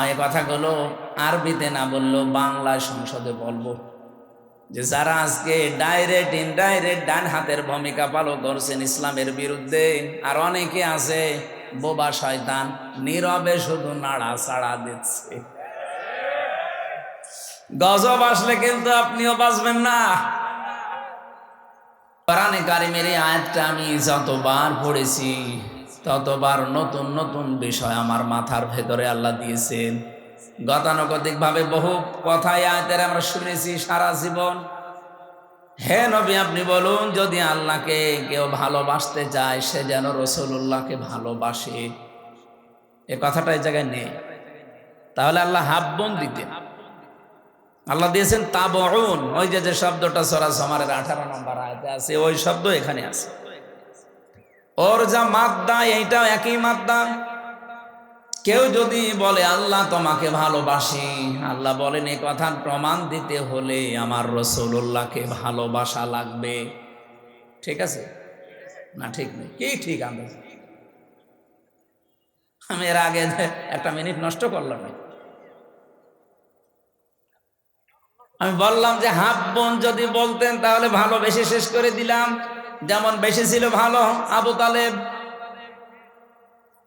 এই কথাগুলো আরবিতে না বললেও বাংলা সংসদে বলবো, যে যারা আজকে ডাইরেক্ট ইনডাইরেক্ট ডান হাতের ভূমিকা পালন করছেন ইসলামের বিরুদ্ধে, আর অনেকে আছে বোবা শয়তান নীরবে শুধু নাড়াচাড়া দিচ্ছে। গজব আসলে কিন্তু আপনিও বাঁচবেন না। কোরআনে কারিমের এই আয়াতটা আমি যতবার পড়েছি ততবার নতুন নতুন বিষয় আমার মাথার ভেতরে আল্লাহ দিয়েছেন। গতানুগতিক ভাবে বহু কথাই আয়াতের আমরা শুনেছি সারা জীবন। হে নবী, আপনি বলুন, যদি আল্লাহকে কেউ ভালোবাসতে চায় সে যেন রাসূলুল্লাহকে ভালোবাসে। এ কথাটা এই জায়গায় নেই। তাহলে আল্লাহ হাব্বন দিতেন, আল্লাহ দিয়েছেন তাবউন। ওই যে শব্দটা সূরা জুমারের 18 নম্বর আয়াতে আছে, ওই শব্দ এখানে আছে। ওর যা মাদ্দা এইটাও একই মাদ্দা। কেউ যদি বলে আল্লাহ তোমাকে ভালোবাসি, আল্লাহ বলেন এই কথার প্রমাণ দিতে হলে আমার রাসূলুল্লাহকে ভালোবাসা লাগবে। ঠিক আছে না? ঠিক নেই কি? ঠিক আন্দাজ। আমি এর আগে একটা মিনিট নষ্ট করলাম না। আমি বললাম যে হাব্বন যদি বলতেন তাহলে ভালোবেসে শেষ করে দিলাম। যেমন বেশি ছিল ভালো আবু তালেব,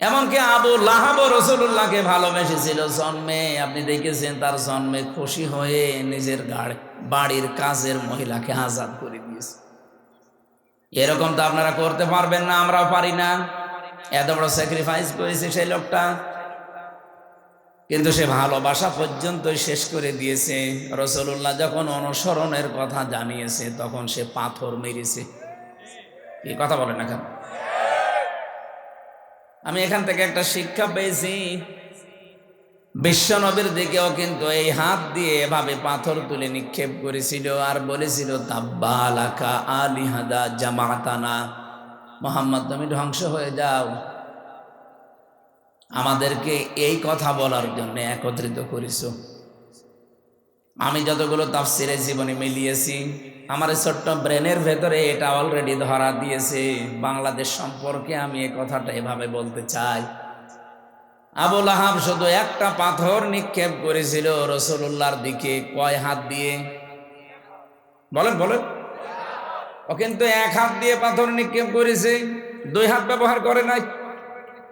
এমনকি আবু লাহাব রাসূলুল্লাহকে ভালোবেসেছিল জন্মে। আপনি দেখেছেন তার জন্মে খুশি হয়ে নিজের বাড়ির কাজের মহিলাকে আজাদ করে দিয়েছে। এরকম তো আপনারা করতে পারবেন না, আমরাও পারি না। এত বড় স্যাক্রিফাইস করেছে সেই লোকটা, কিন্তু সে ভালোবাসা পর্যন্তই শেষ করে দিয়েছে। রাসূলুল্লাহ যখন অনুসরণের কথা জানিয়েছে তখন সে পাথর মেরেছে। কি কথা বলে না কেন? আমি এখান থেকে একটা শিক্ষা পেয়েছি, বিশ্ব নবীর দিকেও কিন্তু এই হাত দিয়ে এভাবে পাথর তুলে নিক্ষেপ করেছিল আর বলেছিল তাব্বালাকা আলিহাদা জামাতানা, মুহাম্মদ তুমি ধ্বংস হয়ে যাও, আমাদেরকে এই কথা বলার জন্য একত্রিত করেছো। আমি যতগুলো তাফসিরে জীবনে মিলিয়েছি, আমার ছোট্ট ব্রেনের ভেতরে এটা অলরেডি ধরা দিয়েছে। বাংলাদেশ সম্পর্কে আমি এই কথাটা এভাবে বলতে চাই। আবু লাহাব শুধু একটা পাথর নিক্ষেপ করেছিল রাসূলুল্লাহর দিকে। কয় হাত দিয়ে? বলেন বলেন। ও কিন্তু এক হাত দিয়ে পাথর নিক্ষেপ করেছে, দুই হাত ব্যবহার করে নাই।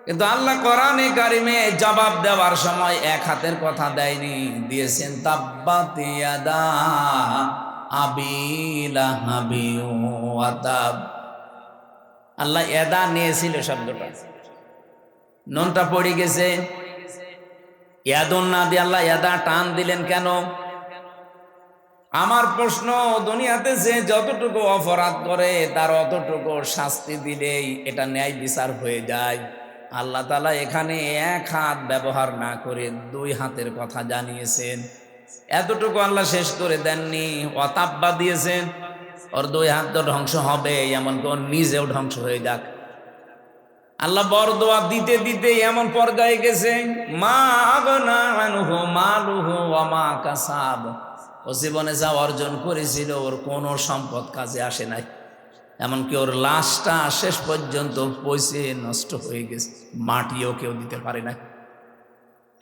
কিন্তু আল্লাহ কোরআনে কারিমে জবাব দেওয়ার সময় এক হাতের কথা দেয়নি, দিয়েছেন তাব্বাত ইয়াদা আবি লাহাবি ওয়া তাব। আল্লাহ এদা নিয়েছিল শব্দটা, নুনটা পড়ে গেছে। ইয়াদুন না দিয়ে আল্লাহ এদা টান দিলেন কেন? আমার প্রশ্ন, দুনিয়াতে যে যতটুকু অপরাধ করে তার অতটুকু শাস্তি দিলেই এটা ন্যায় বিচার হয়ে যায়। আল্লাহ তাআলা এখানে এক হাত ব্যবহার না করে দুই হাতের কথা জানিয়েছেন। এতটুকু আল্লাহ শেষ করে দেননি, অতাব্বা দিয়েছেন। ওর দুই হাত তো ধ্বংস হবে, এমনকি ওর নিজেও ধ্বংস হয়ে যাক। আল্লাহ বরদোয়া দিতে দিতে এমন পর্যায়ে গেছে, মা আগনা আনহু মালুহু ওয়া মা কাসাব। ও জীবনে যা অর্জন করেছিল ওর কোনো সম্পদ কাজে আসে নাই, এমনকি ওর লাশটা শেষ পর্যন্ত পচে নষ্ট হয়ে গেছে, মাটিও কেউ দিতে পারে না।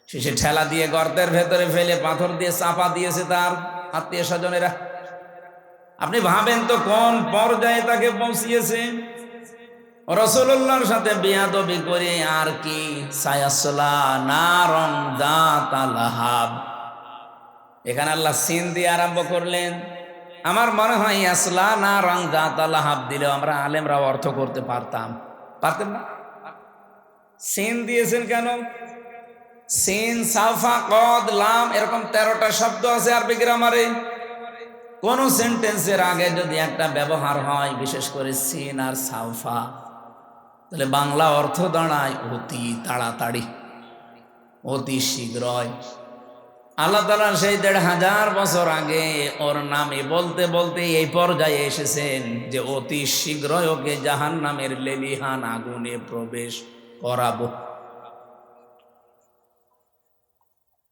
শেষে ঠেলা দিয়ে গর্তের ভেতরে ফেলে পাথর দিয়ে চাপা দিয়েছে তার আত্মীয় স্বজনেরা। আপনি ভাবেন তো কোন পর্যায়ে তাকে পৌঁছিয়েছে। রাসূলুল্লাহর সাথে বেয়াদবি করে আর কি, সায়াসলা নারন যাতা লাহাব। এখানে আল্লাহ সিন দিয়ে আরম্ভ করলেন। আমার মনে হয় আসলা নারন যাতা লাহাব দিলেও আমরা আলেমরা অর্থ করতে পারতাম না। সিন দিয়েছেন কেন? সিন, সাফা, কদ, লাম এরকম 13টা শব্দ আছে আরবি গ্রামারে। কোন সেন্টেন্সের আগে যদি একটা ব্যবহার হয়, বিশেষ করে সিন আর সাফা, তাহলে বাংলা অর্থ দাঁড়ায় অতি তাড়াতাড়ি, অতি শীঘ্রই। আল্লাহ তাআলা সেই 1500 বছর আগে ওর নামে বলতে বলতে এই পর্যায়ে এসেছেন যে অতি শীঘ্রই ওকে জাহান্নামের লেলিহান আগুনে প্রবেশ করাবো।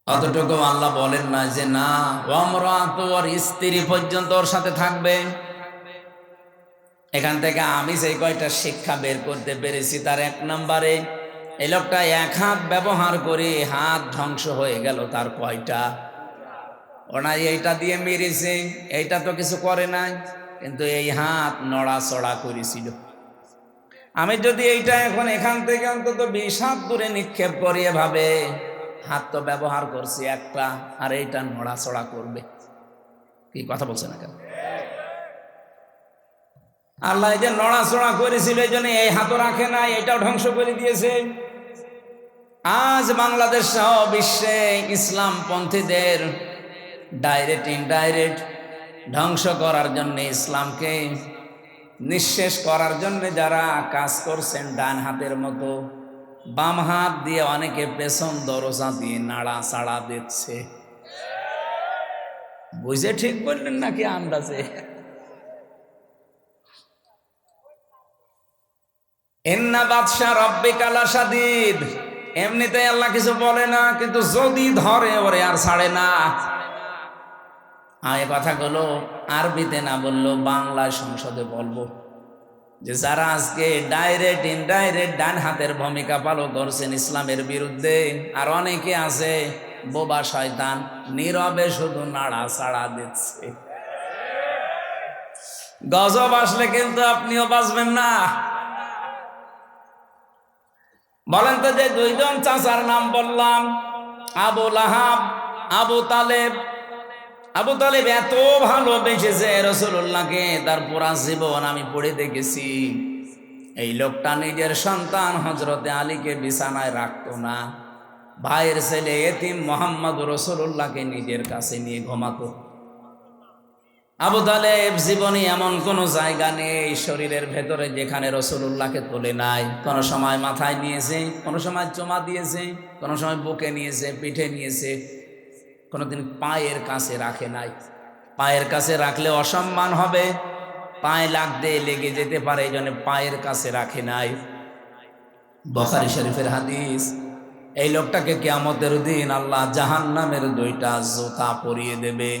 অতটুকু আল্লাহ বলেন না যে না, ওমরাত ওর স্ত্রী পর্যন্ত ওর সাথে থাকবে। এখান থেকে আমি সেই কয়টা শিক্ষা বের করতে পেরেছি, তার 1 নম্বরে এই লোকটা এক হাত ব্যবহার করে হাত ধ্বংস হয়ে গেল তার কয়টা। ওনার এইটা দিয়ে মেরেছে, এইটা তো কিছু করে নাই, কিন্তু এই হাত নড়াচড়া করেছিল। আমি যদি এইটা এখন এখান থেকে অন্তত 20 হাত দূরে নিক্ষেপ করি, এভাবে হাত তো ব্যবহার করছি একটা, আর এইটা নড়াচড়া করবে। কি কথা বলছে না কেন? আল্লাহ যে নড়াচড়া করেছিল এই জন্য এই হাতও রাখে নাই, এটাও ধ্বংস করে দিয়েছে। আজ বাংলাদেশ সহ বিশ্বে ইসলাম পন্থীদের ডাইরেক্ট ইনডাইরেক্ট ধ্বংস করার জন্য, ইসলামকে নিঃশেষ করার জন্য যারা কাজ করছেন, ডান হাতের মতো বাম হাত দিয়ে অনেকে পেছন দরজা দিয়ে নাড়া চাড়া দিচ্ছে। বুঝে ঠিক বললেন নাকি আন্দাজে? ইন্না বাদশা রব্বিকা লাশাদীদ। এমনিতে আল্লাহ কিছু বলে না, কিন্তু যদি ধরে ওরে আর ছাড়ে না। এই কথাগুলো আরবিতে না বললো, বাংলায় সংসদে বলবো, যে যারা আজকে ডাইরেক্ট ইনডাইরেক্ট ডান হাতের ভূমিকা পালন করছেন ইসলামের বিরুদ্ধে, আর অনেকে আছে বোবা শয়তান, নীরবে শুধু নাড়া চাড়া দিচ্ছে। গজব আসলে কিন্তু আপনিও বাঁচবেন না। বলেন তো, যে দুইজন চাচার নাম বললাম, আবু লাহাব, আবু তালেব। আবু তালেব এত ভালোবেসেছে রাসূলুল্লাহকে, তার পুরা জীবন আমি পড়ে দেখেছি। এই লোকটা নিজের সন্তান হযরতে আলীকে বিছানায় রাখতো না, ভাইয়ের ছেলে এতিম মুহাম্মদ রাসূলুল্লাহকে নিজের কাছে নিয়ে ঘুমাতো। আবু তালেব জীবনে এমন কোনো জায়গা নেই শরীরের ভেতরে যেখানে রাসূলুল্লাহকে তোলে নাই। কোনো সময় মাথায় নিয়েছে, কোনো সময় চুমা দিয়েছে, কোনো সময় বুকে নিয়েছে, পিঠে নিয়েছে, কোনোদিন পায়ের কাছে রাখে নাই। পায়ের কাছে রাখলে অসম্মান হবে, পায়ে লাগতে লেগে যেতে পারে, এই জন্য পায়ের কাছে রাখে নাই। বুখারী শরীফের হাদিস। এই লোকটাকে কিয়ামতের দিন আল্লাহ জাহান্নামের 2টা জুতা পরিয়ে দেবে।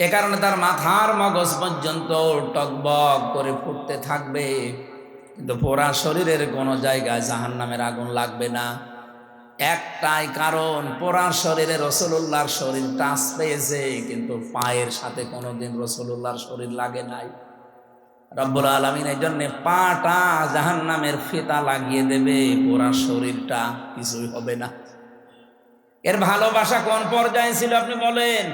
এ কারণে তার মাথার মগজ পর্যন্ত টকবক করে ফুটতে থাকবে, কিন্তু পুরা শরীরের কোনো জায়গায় জাহান্নামের আগুন লাগবে না। একটাই কারণ, পুরা শরীরে রাসূলুল্লাহর শরীর টাচ পেয়েছে, কিন্তু পায়ের সাথে কোনোদিন রাসূলুল্লাহর শরীর লাগে নাই। রব্বুল আলামিন এই জন্য পাটা জাহান্নামের ফিতা লাগিয়ে দেবে, পুরা শরীরটা কিছুই হবে না। এর ভালোবাসা কোন পর্যায়ে ছিল আপনি বলেন?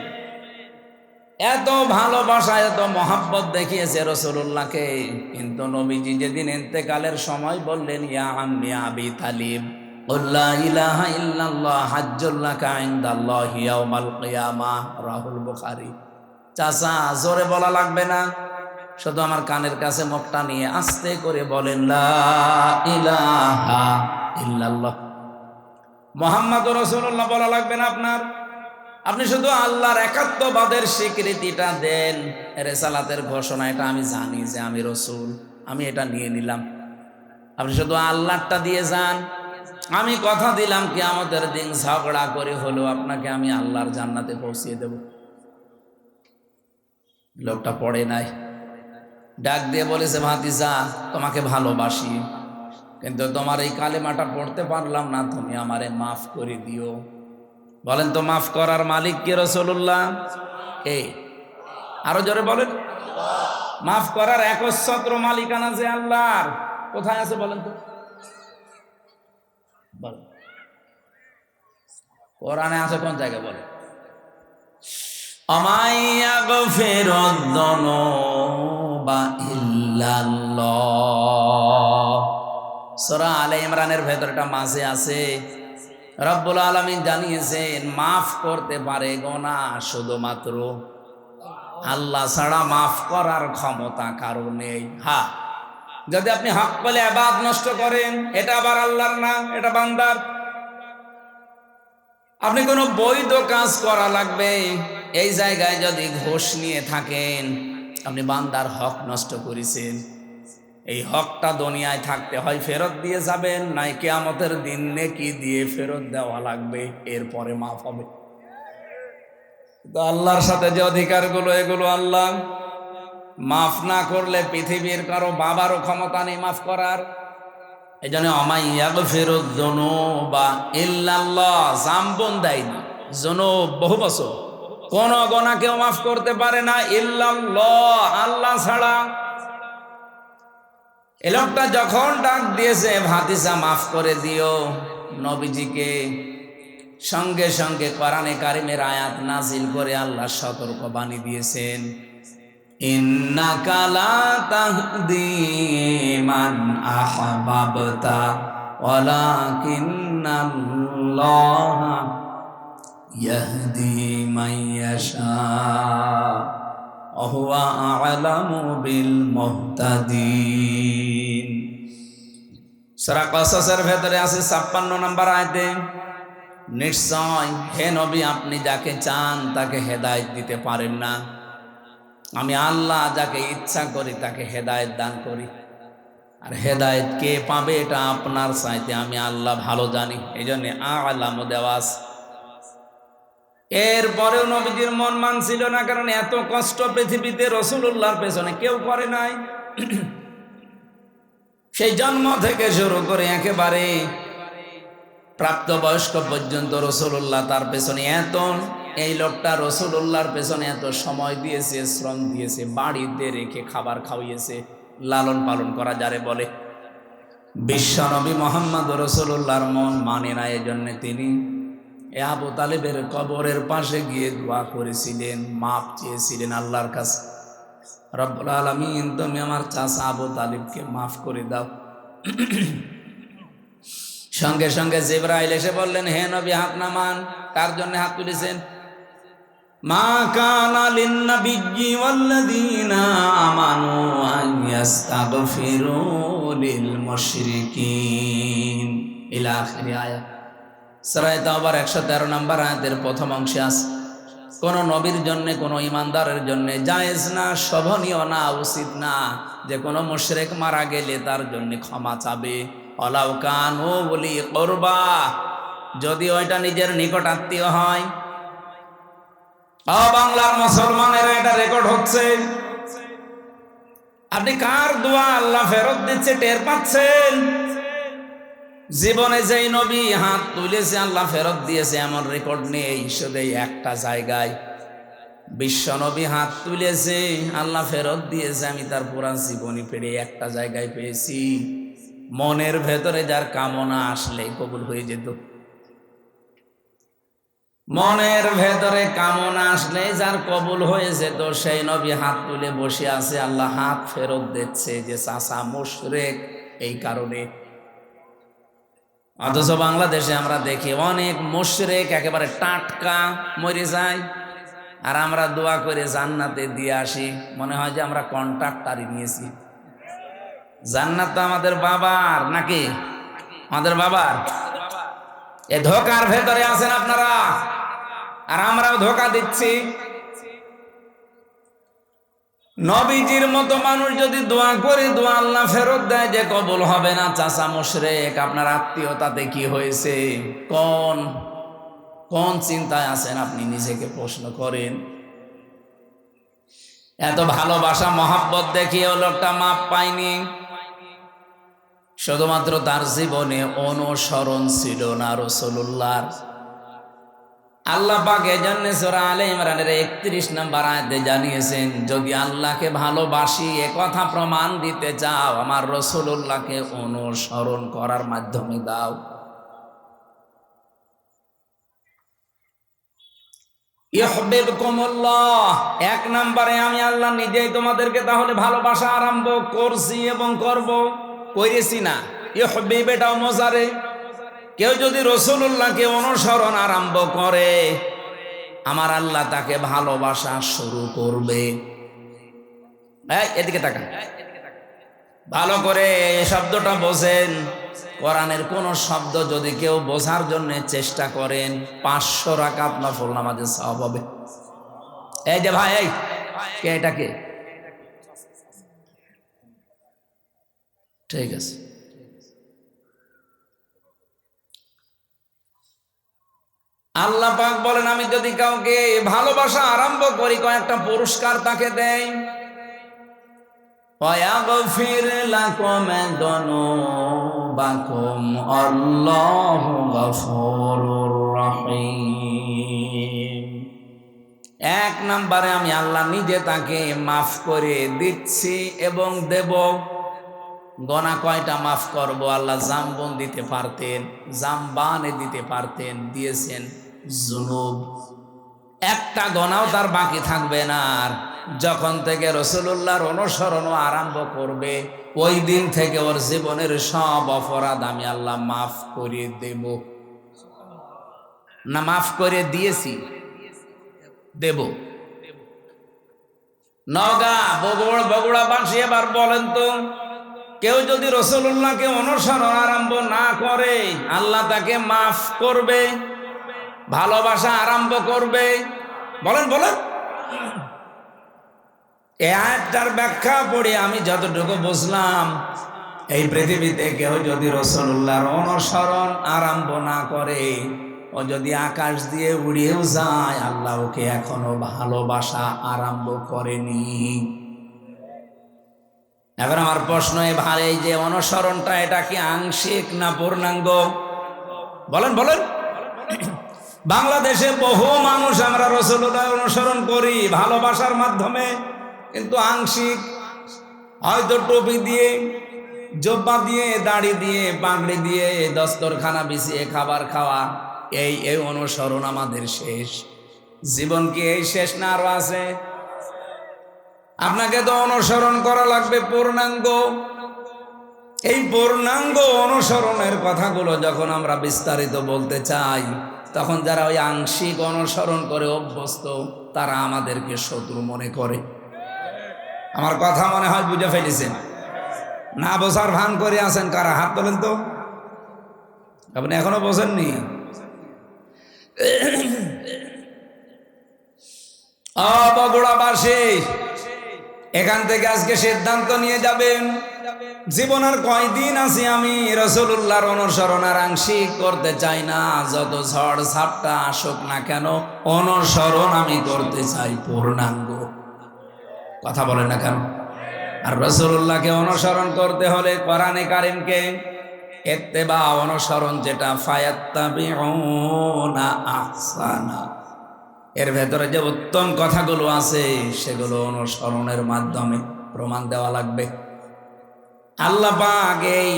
এত ভালোবাসা, এত মহাব্বত দেখিয়েছে রাসূলুল্লাহকে, কিন্তু নবীজি যেদিন ইন্তেকালের সময় বললেন, ইয়া আম্মি আবি তালিব লা ইলাহা ইল্লাল্লাহ হাজ্জুল লাকা ইনদাল্লাহি ইয়াউমাল কিয়ামাহ, রাহুল বুখারী। চাচা, জোরে বলা লাগবে না, শুধু আমার কানের কাছে মুখটা নিয়ে আস্তে করে বলেন, লা ইলাহা ইল্লাল্লাহ মুহাম্মাদুর রাসূলুল্লাহ বলা লাগবে না আপনার। আপনি শুধু আল্লাহর একাত্মবাদের স্বীকৃতিটা দেন, রিসালাতের ঘোষণা, এটা আমি জানি যে আমি রাসূল, আমি এটা নিয়ে নিলাম। আপনি শুধু আল্লাহটা দিয়ে যান, আমি কথা দিলাম কিয়ামতের দিন ঝগড়া করে হলো আপনাকে আমি আল্লাহর জান্নাতে পৌঁছিয়ে দেব। লোকটা পড়ে নাই, ডাক দিয়ে বলেছে, ভাতিজা তোমাকে ভালোবাসি, কিন্তু তোমার এই কালেমাটা পড়তে পারলাম না, তুমি আমারে মাফ করে দিও। বলেন তো, মাফ করার মালিক কে? রাসূলুল্লাহ। কে? আরো জোরে বলেন। মাফ করার একচ্ছত্র মালিকানা যে আল্লাহর, কোথায় আছে বলেন তো? বলেন, কোরআনে আছে কোন জায়গায়? বলেন, আমাইয়াগফিরুদ যুনুবা ইল্লাল্লাহ। সূরা আলে ইমরানের ভেতরটা মাঝে আছে। রব্বুল আলামিন জানিয়েছেন, মাফ করতে পারে গুনাহ শুধুমাত্র আল্লাহ ছাড়া, মাফ করার ক্ষমতা কারো নেই। হ্যাঁ, যদি আপনি হক বলে ইবাদত নষ্ট করেন, এটা আবার আল্লাহর না, এটা বান্দার। আপনি কোনো বৈধ কাজ করা লাগবে, এই জায়গায় যদি ঘুষ নিয়ে থাকেন, আপনি বান্দার হক নষ্ট করেছেন। এই হকটা দুনিয়ায় থাকতে হয় ফেরত দিয়ে যাবেন, নাই কিয়ামতের দিন নেকি দিয়ে ফেরত দেওয়া লাগবে, এরপরে মাফ হবে। তো আল্লাহর সাথে যে অধিকারগুলো, এগুলো আল্লাহ মাফ না করলে পৃথিবীর কারো বাবারও ক্ষমতা নেই মাফ করার। এই জন্য ইয়াগফিরুদ যুনুবা ইল্লাল্লাহ, জাম্বন দেয়নি যুনুব বহু বছর, কোন গোনা কেউ মাফ করতে পারে না ইল্লাল্লাহ, আল্লাহ ছাড়া। এই লোকটা যখন ডাক দিয়েছে ভাতিজা মাফ করে দিও নবীজিকে, সঙ্গে সঙ্গে কোরআনে কারিমের আয়াত নাজিল করে আল্লাহ সতর্ক বাণী দিয়েছেন, ইন্নাকা লা তাহদি মান আহবাবতা ওয়ালাকিন্নাল্লাহা ইয়াহদি মান ইয়াশা ওয়া হুয়া আ'লামু বিল মুহতাদিন। সূরা কসসের ভেতরে আছে 56 নম্বর আয়াতে, নিশ্চয় হে নবী আপনি যাকে চান তাকে হেদায়েত দিতে পারেন না, আমি আল্লাহ যাকে ইচ্ছা করি তাকে হেদায়েত দান করি, আর হেদায়েত কে পাবে এটা আপনার চাইতে আমি আল্লাহ ভালো জানি। এই জন্য আ'লামু দেওয়াস। এরপরেও নবীজির মন মানছিল না, কারণ এত কষ্ট পৃথিবীতে রাসূলুল্লাহর পেছনে কেউ করে নাই। সেই জন্ম থেকে শুরু করে একেবারে প্রাপ্তবয়স্ক পর্যন্ত রাসূলুল্লাহ তার পেছনে এত, এই লোকটা রাসূলুল্লাহর পেছনে এত সময় দিয়েছে, শ্রম দিয়েছে, বাড়িতে রেখে খাবার খাওয়িয়েছে, লালন পালন করা যারে বলে। বিশ্বনবী মুহাম্মদ রাসূলুল্লাহর মন মানে না, এজন্য তিনি আবু তালেবের কবরের পাশে গিয়ে দোয়া করেছিলেন, মাপ চেয়েছিলেন আল্লাহর কাছে, রব্বুল আলামিন তুমি আমার চাচা আবু তালিবকে মাফ করে দাও। সঙ্গে সঙ্গে জিবরাইল এসে বললেন, হে নবী হাত নামান। কার জন্য হাত তুলেছেন? মা কানা লিন-নাবিয়্যি ওয়াল্লাযীনা আমানু আন ইস্তাগফিরু লিল মুশরিকিন ইলা আখির আয়াত। সূরা তাওবার 113 নম্বর আয়াতের প্রথম অংশে আছে, কোন নবীর জন্য, কোন ইমানদারের জন্য জায়েজ না, শোভনীয় না, উচিত না যে কোনো মুশরিক মারা গেলে তার জন্য ক্ষমা চাবে। ওয়ালাউ কানু উলি কুরবা, যদি ওইটা নিজের নিকট আত্মীয় হয়। বাংলার মুসলমানের এটা রেকর্ড হচ্ছে, আপনি কার দোয়া আল্লাহ ফেরত দিচ্ছে টের পাচ্ছেন? জীবনে যেই নবী হাত তুলেছে আল্লাহ ফেরত দিয়েছে এমন রেকর্ড নেই, শুধু একটা জায়গায় বিশ্ব নবী হাত তুলেছে আল্লাহ ফেরত দিয়েছে, আমি তার পুরা জীবনী পেড়ে একটা জায়গায় পেয়েছি। মনের ভেতরে যার কামনা আসলে কবুল হয়ে যেত, মনের ভেতরে কামনা আসলে যার কবুল হয়ে যেত, সেই নবী হাত তুলে বসে আছে, আল্লাহ হাত ফেরত দিচ্ছে যে চাচা মুশরিক এই কারণে। অথচ বাংলাদেশে আমরা দেখি অনেক মুশরিক একেবারে টাটকা মরে যায়, আর আমরা দোয়া করে জান্নাতে দিয়ে আসি, মনে হয় যে আমরা কন্ট্রাক্টারই নিয়েছি। জান্নাত তো আমাদের বাবার, নাকি আমাদের বাবার? এ ধোকার ভেতরে আছেন আপনারা, আর আমরাও ধোকা দিচ্ছি। নবীজির মতো মানুষ যদি দোয়া করে দোয়া আল্লাহ ফেরত দেয় যে কবুল হবে না, চাচা মুশরিক, আপনার আত্মীয়তাতে কি হয়েছে? কোন চিন্তায় আছেন আপনি নিজেকে প্রশ্ন করেন। এত ভালোবাসা মহাব্বত দেখিয়েও লোকটা মাপ পায়নি, শুধুমাত্র তার জীবনে অনুসরণ ছিল না রাসূলুল্লাহর। আল্লাহ পাক এজন্য সূরা আলে ইমরানের 31 নম্বর আয়াতে জানিয়েছেন, যদি আল্লাহকে ভালোবাসি এ কথা প্রমাণ দিতে চাও, আমার রাসূলুল্লাহকে অনুসরণ করার মাধ্যমে দাও। ইউহিব্বুকুমুল্লাহ, এক নম্বরে আমি আল্লাহ নিজেই তোমাদেরকে তাহলে ভালোবাসা আরম্ভ করছি এবং করব, করেছি না। ইউহিব্বু এটাও মজারে, কেউ যদি রাসূলুল্লাহকে অনুসরণ আরম্ভ করে আমার আল্লাহ তাকে ভালোবাসা শুরু করবে। এদিকে তাকান ভালো করে, এই শব্দটা বোঝেন। কোরআনের কোন শব্দ যদি কেউ বোঝার জন্য চেষ্টা করেন 500 রাকাত নফল নামাজের সওয়াব হবে। এই যে ভাই, এই কে, এটা কে? ঠিক আছে, আল্লাহ পাক বলেন আমি যদি কাউকে ভালোবাসা আরম্ভ করি কয়েকটা পুরস্কার তাকে দেই। ويغفر لكم ذنوبكم الله غفور رحيم। এক নম্বরে আমি আল্লাহ নিজে তাকে মাফ করে দিচ্ছি এবং দেব। গোনা কয়টা মাফ করব? আল্লাহ জামবন দিতে পারতেন, জামবানে দিতে পারতেন, দিয়েছেন জুনুব। একটা গোনাও তার বাকি থাকবে না। আর যখন থেকে রাসূলুল্লাহর অনুসরণ আরম্ভ করবে ওই দিন থেকে ওর জীবনের সব অপরাধ আমি আল্লাহ মাফ করে দেব। না মাফ করে দিয়েছি, দেব। নওগাঁ বগুড়াবাসী এবার বলেন তো, কেউ যদি রাসূলুল্লাহকে অনুসরণ আরম্ভ না করে আল্লাহ তাকে মাফ করবে, ভালোবাসা আরম্ভ করবে? বলেন বলেন। এই আয়াতটার ব্যাখ্যা পড়ে আমি যতটুকু বুঝলাম, এই পৃথিবীতে কেউ যদি রাসূলুল্লাহর অনুসরণ আরম্ভ না করে, ও যদি আকাশ দিয়ে উড়িয়েও যায়, আল্লাহ ওকে এখনো ভালোবাসা আরম্ভ করেনি। এখন আমার প্রশ্ন ভাই, এই যে অনুসরণটা এটা কি আংশিক না পূর্ণাঙ্গ? বলেন বলেন। বাংলাদেশে বহু মানুষ আমরা রাসূলুল্লাহ অনুসরণ করি ভালোবাসার মাধ্যমে, কিন্তু আংশিক। হয়তো টুপি দিয়ে, জব্বা দিয়ে, দাড়ি দিয়ে, পাগড়ি দিয়ে, দস্তরখানা বিছিয়ে খাবার খাওয়া, এই অনুসরণ আমাদের শেষ। জীবন কি এই শেষ না আরো আছে? আপনাকে তো অনুসরণ করা লাগবে পূর্ণাঙ্গ। এই পূর্ণাঙ্গ অনুসরণের কথাগুলো যখন আমরা বিস্তারিত বলতে চাই, তখন যারা ওই আংশিক অনুসরণ করে অভ্যস্ত তারা আমাদেরকে শত্রু মনে করে। আমার কথা মনে হয় বুঝে ফেলেছেন। না বোঝার ভান করে আছেন কারা? হাত তোলেন তো। আপনি এখনো বোঝেননি? বগুড়াবাসী, এখান থেকে আজকে সিদ্ধান্ত নিয়ে যাবেন, জীবন আর কয়দিন আছি আমি রাসূলুল্লাহর অনুসরণ আর আংশিক করতে চাই না। যত ঝড় ঝাপটা আসুক না কেন, অনুসরণ আমি করতে চাই পূর্ণাঙ্গ। কথা বলে না কেন? আর রাসূলুল্লাহকে অনুসরণ করতে হলে কোরআনে কারীমকে ইত্তেবা, অনুসরণ যেটা, ফায়াত্তাবিউনা আহসানা, এর ভেতরে যে উত্তম কথাগুলো আছে সেগুলো অনুসরণের মাধ্যমে প্রমাণ দেওয়া লাগবে। আল্লাহ পাক এই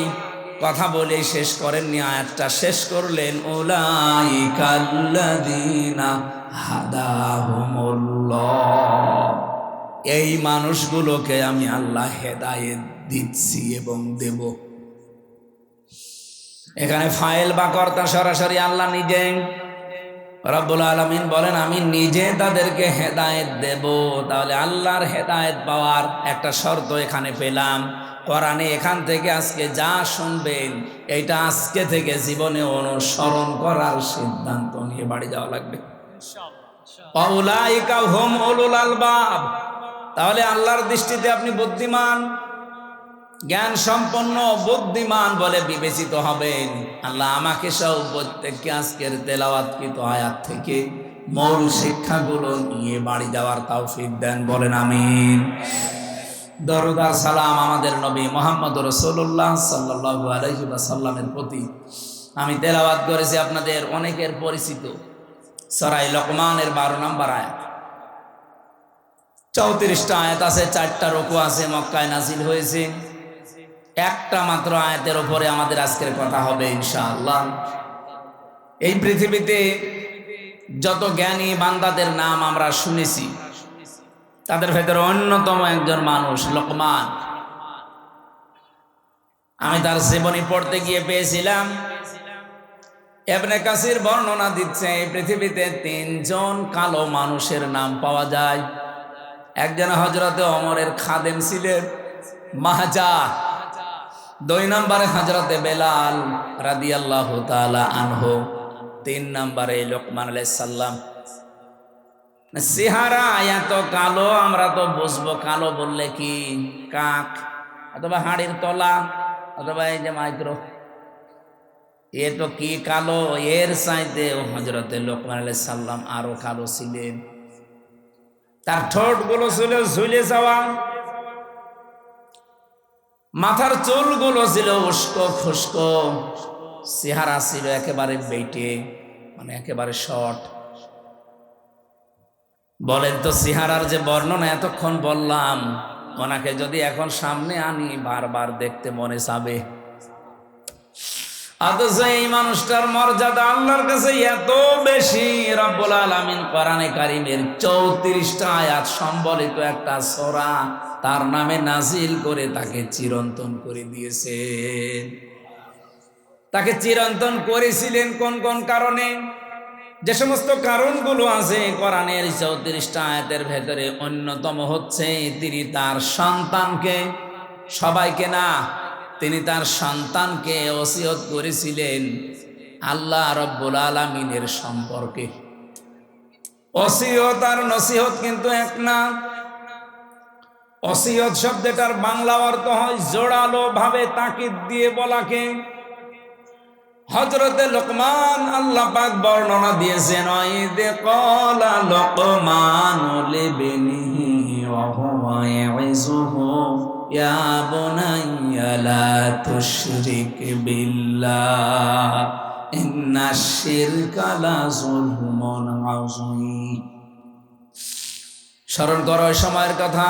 কথা বলে শেষ করেননি, আয়াতটা শেষ করলেন, উলাইকাল্লাযীনা হাদাহুমুল্লাহ, এই মানুষগুলোকে আমি আল্লাহ হেদায়েত দিচ্ছি এবং দেব। এখানে ফাইল বা কর্তা সরাসরি আল্লাহ নিজে। রব্বুল আলামিন বলেন আমি নিজে তাদেরকে হেদায়েত দেব। তাহলে আল্লাহর হেদায়েত পাওয়ার একটা শর্ত এখানে পেলাম। কোরআনে এখান থেকে আজকে যা শুনবেন, এটা আজকে থেকে জীবনে অনুসরণ করার সিদ্ধান্ত নিয়ে বাড়ি যাওয়া লাগবে। উলাইকা হুম উলুল আলবাব। তাহলে আল্লাহর দৃষ্টিতে আপনি বুদ্ধিমান, জ্ঞান সম্পন্ন, বুদ্ধিমান বলে বিবেচিত হবেন। আল্লাহ আমাকে সহ প্রত্যেককে আজকের তেলাওয়াতকৃত আয়াত থেকে মূল শিক্ষাগুলো নিয়ে বাড়ি যাওয়ার তৌফিক দেন, বলেন আমিন। দরুদ আর সালাম আমাদের নবী মুহাম্মদ রাসূলুল্লাহ সাল্লাল্লাহু আলাইহি ওয়াসাল্লামের প্রতি। আমি তেলাওয়াত করেছি আপনাদের অনেকের পরিচিত সূরা লোকমানের 12 নম্বর আয়াত। 34টা আয়াত আছে, 4টা রুকু আছে, মক্কায় নাজিল হয়েছে। একটা মাত্র আয়াতের উপরে আমাদের আজকের কথা হবে ইনশাআল্লাহ। এই পৃথিবীতে যত জ্ঞানী বান্দাদের নাম আমরা শুনেছি, তাদের ভেতরে অন্যতম একজন মানুষ লোকমান। আমি তার জীবনী পড়তে গিয়ে পেয়েছিলাম, ইবনে কাসির বর্ণনা দিচ্ছে এই পৃথিবীতে 3 জন কালো মানুষের নাম পাওয়া যায়। একজন হযরতে ওমরের খাদেম ছিলেন, মাহজা। 2 নম্বরে হযরতে বেলাল রাদিয়াল্লাহু তাআলা আনহু। 3 নম্বরে লোকমান আলাইহিস সালাম। চেহারা এত কালো, আমরা তো বুঝবো কালো বললে কি কাক অথবা হাড়ির তলা অথবা এই যে মাইক্রো, এ তো কি কালো। এর চাইতে হযরতে লোকমান আলাইহিস সালাম আরো কালো ছিলেন। তার ঠোঁট গুলো ছিল ঝুলে যাওয়া, মাথার চুলগুলো ছিল উস্কো খুস্কো, চেহারা ছিল একেবারে বেটে, মানে একেবারে শর্ট। বলেন তো চেহারার যে বর্ণনা এতক্ষণ বললাম, ওনাকে যদি এখন সামনে আনি বারবার দেখতে মনে চাবে। অথচ এই মানুষটার মর্যাদা আল্লাহর কাছে এত বেশি, রব্বুল আলামিন কোরআনে কারীমের 34টা আয়াত সম্বলিত একটা সূরা তার নামে নাজিল করে তাকে চিরন্তন করে দিয়েছেন। তাকে চিরন্তন করেছিলেন কোন কোন কারণে? যে সমস্ত কারণগুলো আছে কোরআনের 34টা আয়াতের ভেতরে, অন্যতম হচ্ছে তিনি তার সন্তানকে, সবাইকে না, তিনি তার সন্তানকে ওসিয়ত করেছিলেন আল্লাহ রব্বুল আলামিনের সম্পর্কে। ওসিয়ত আর নসিহত কিন্তু এক না। ওসিয়ত শব্দটার বাংলা অর্থ হয় জোরালো ভাবে তাকিদ দিয়ে বলাকে। হযরতে লোকমান আল্লাহ পাক বর্ণনা দিয়েছেন, ওয়াইদে ক্বালা লোকমানু লিবনিহি ওয়া হুয়া ইয়াইযুহু ইয়া বুনাইয়া লা তুশরিক বিল্লাহ ইন্নাশ শিরকা লা যুলমুন আযীম। স্মরণ করো ওই সময়ের কথা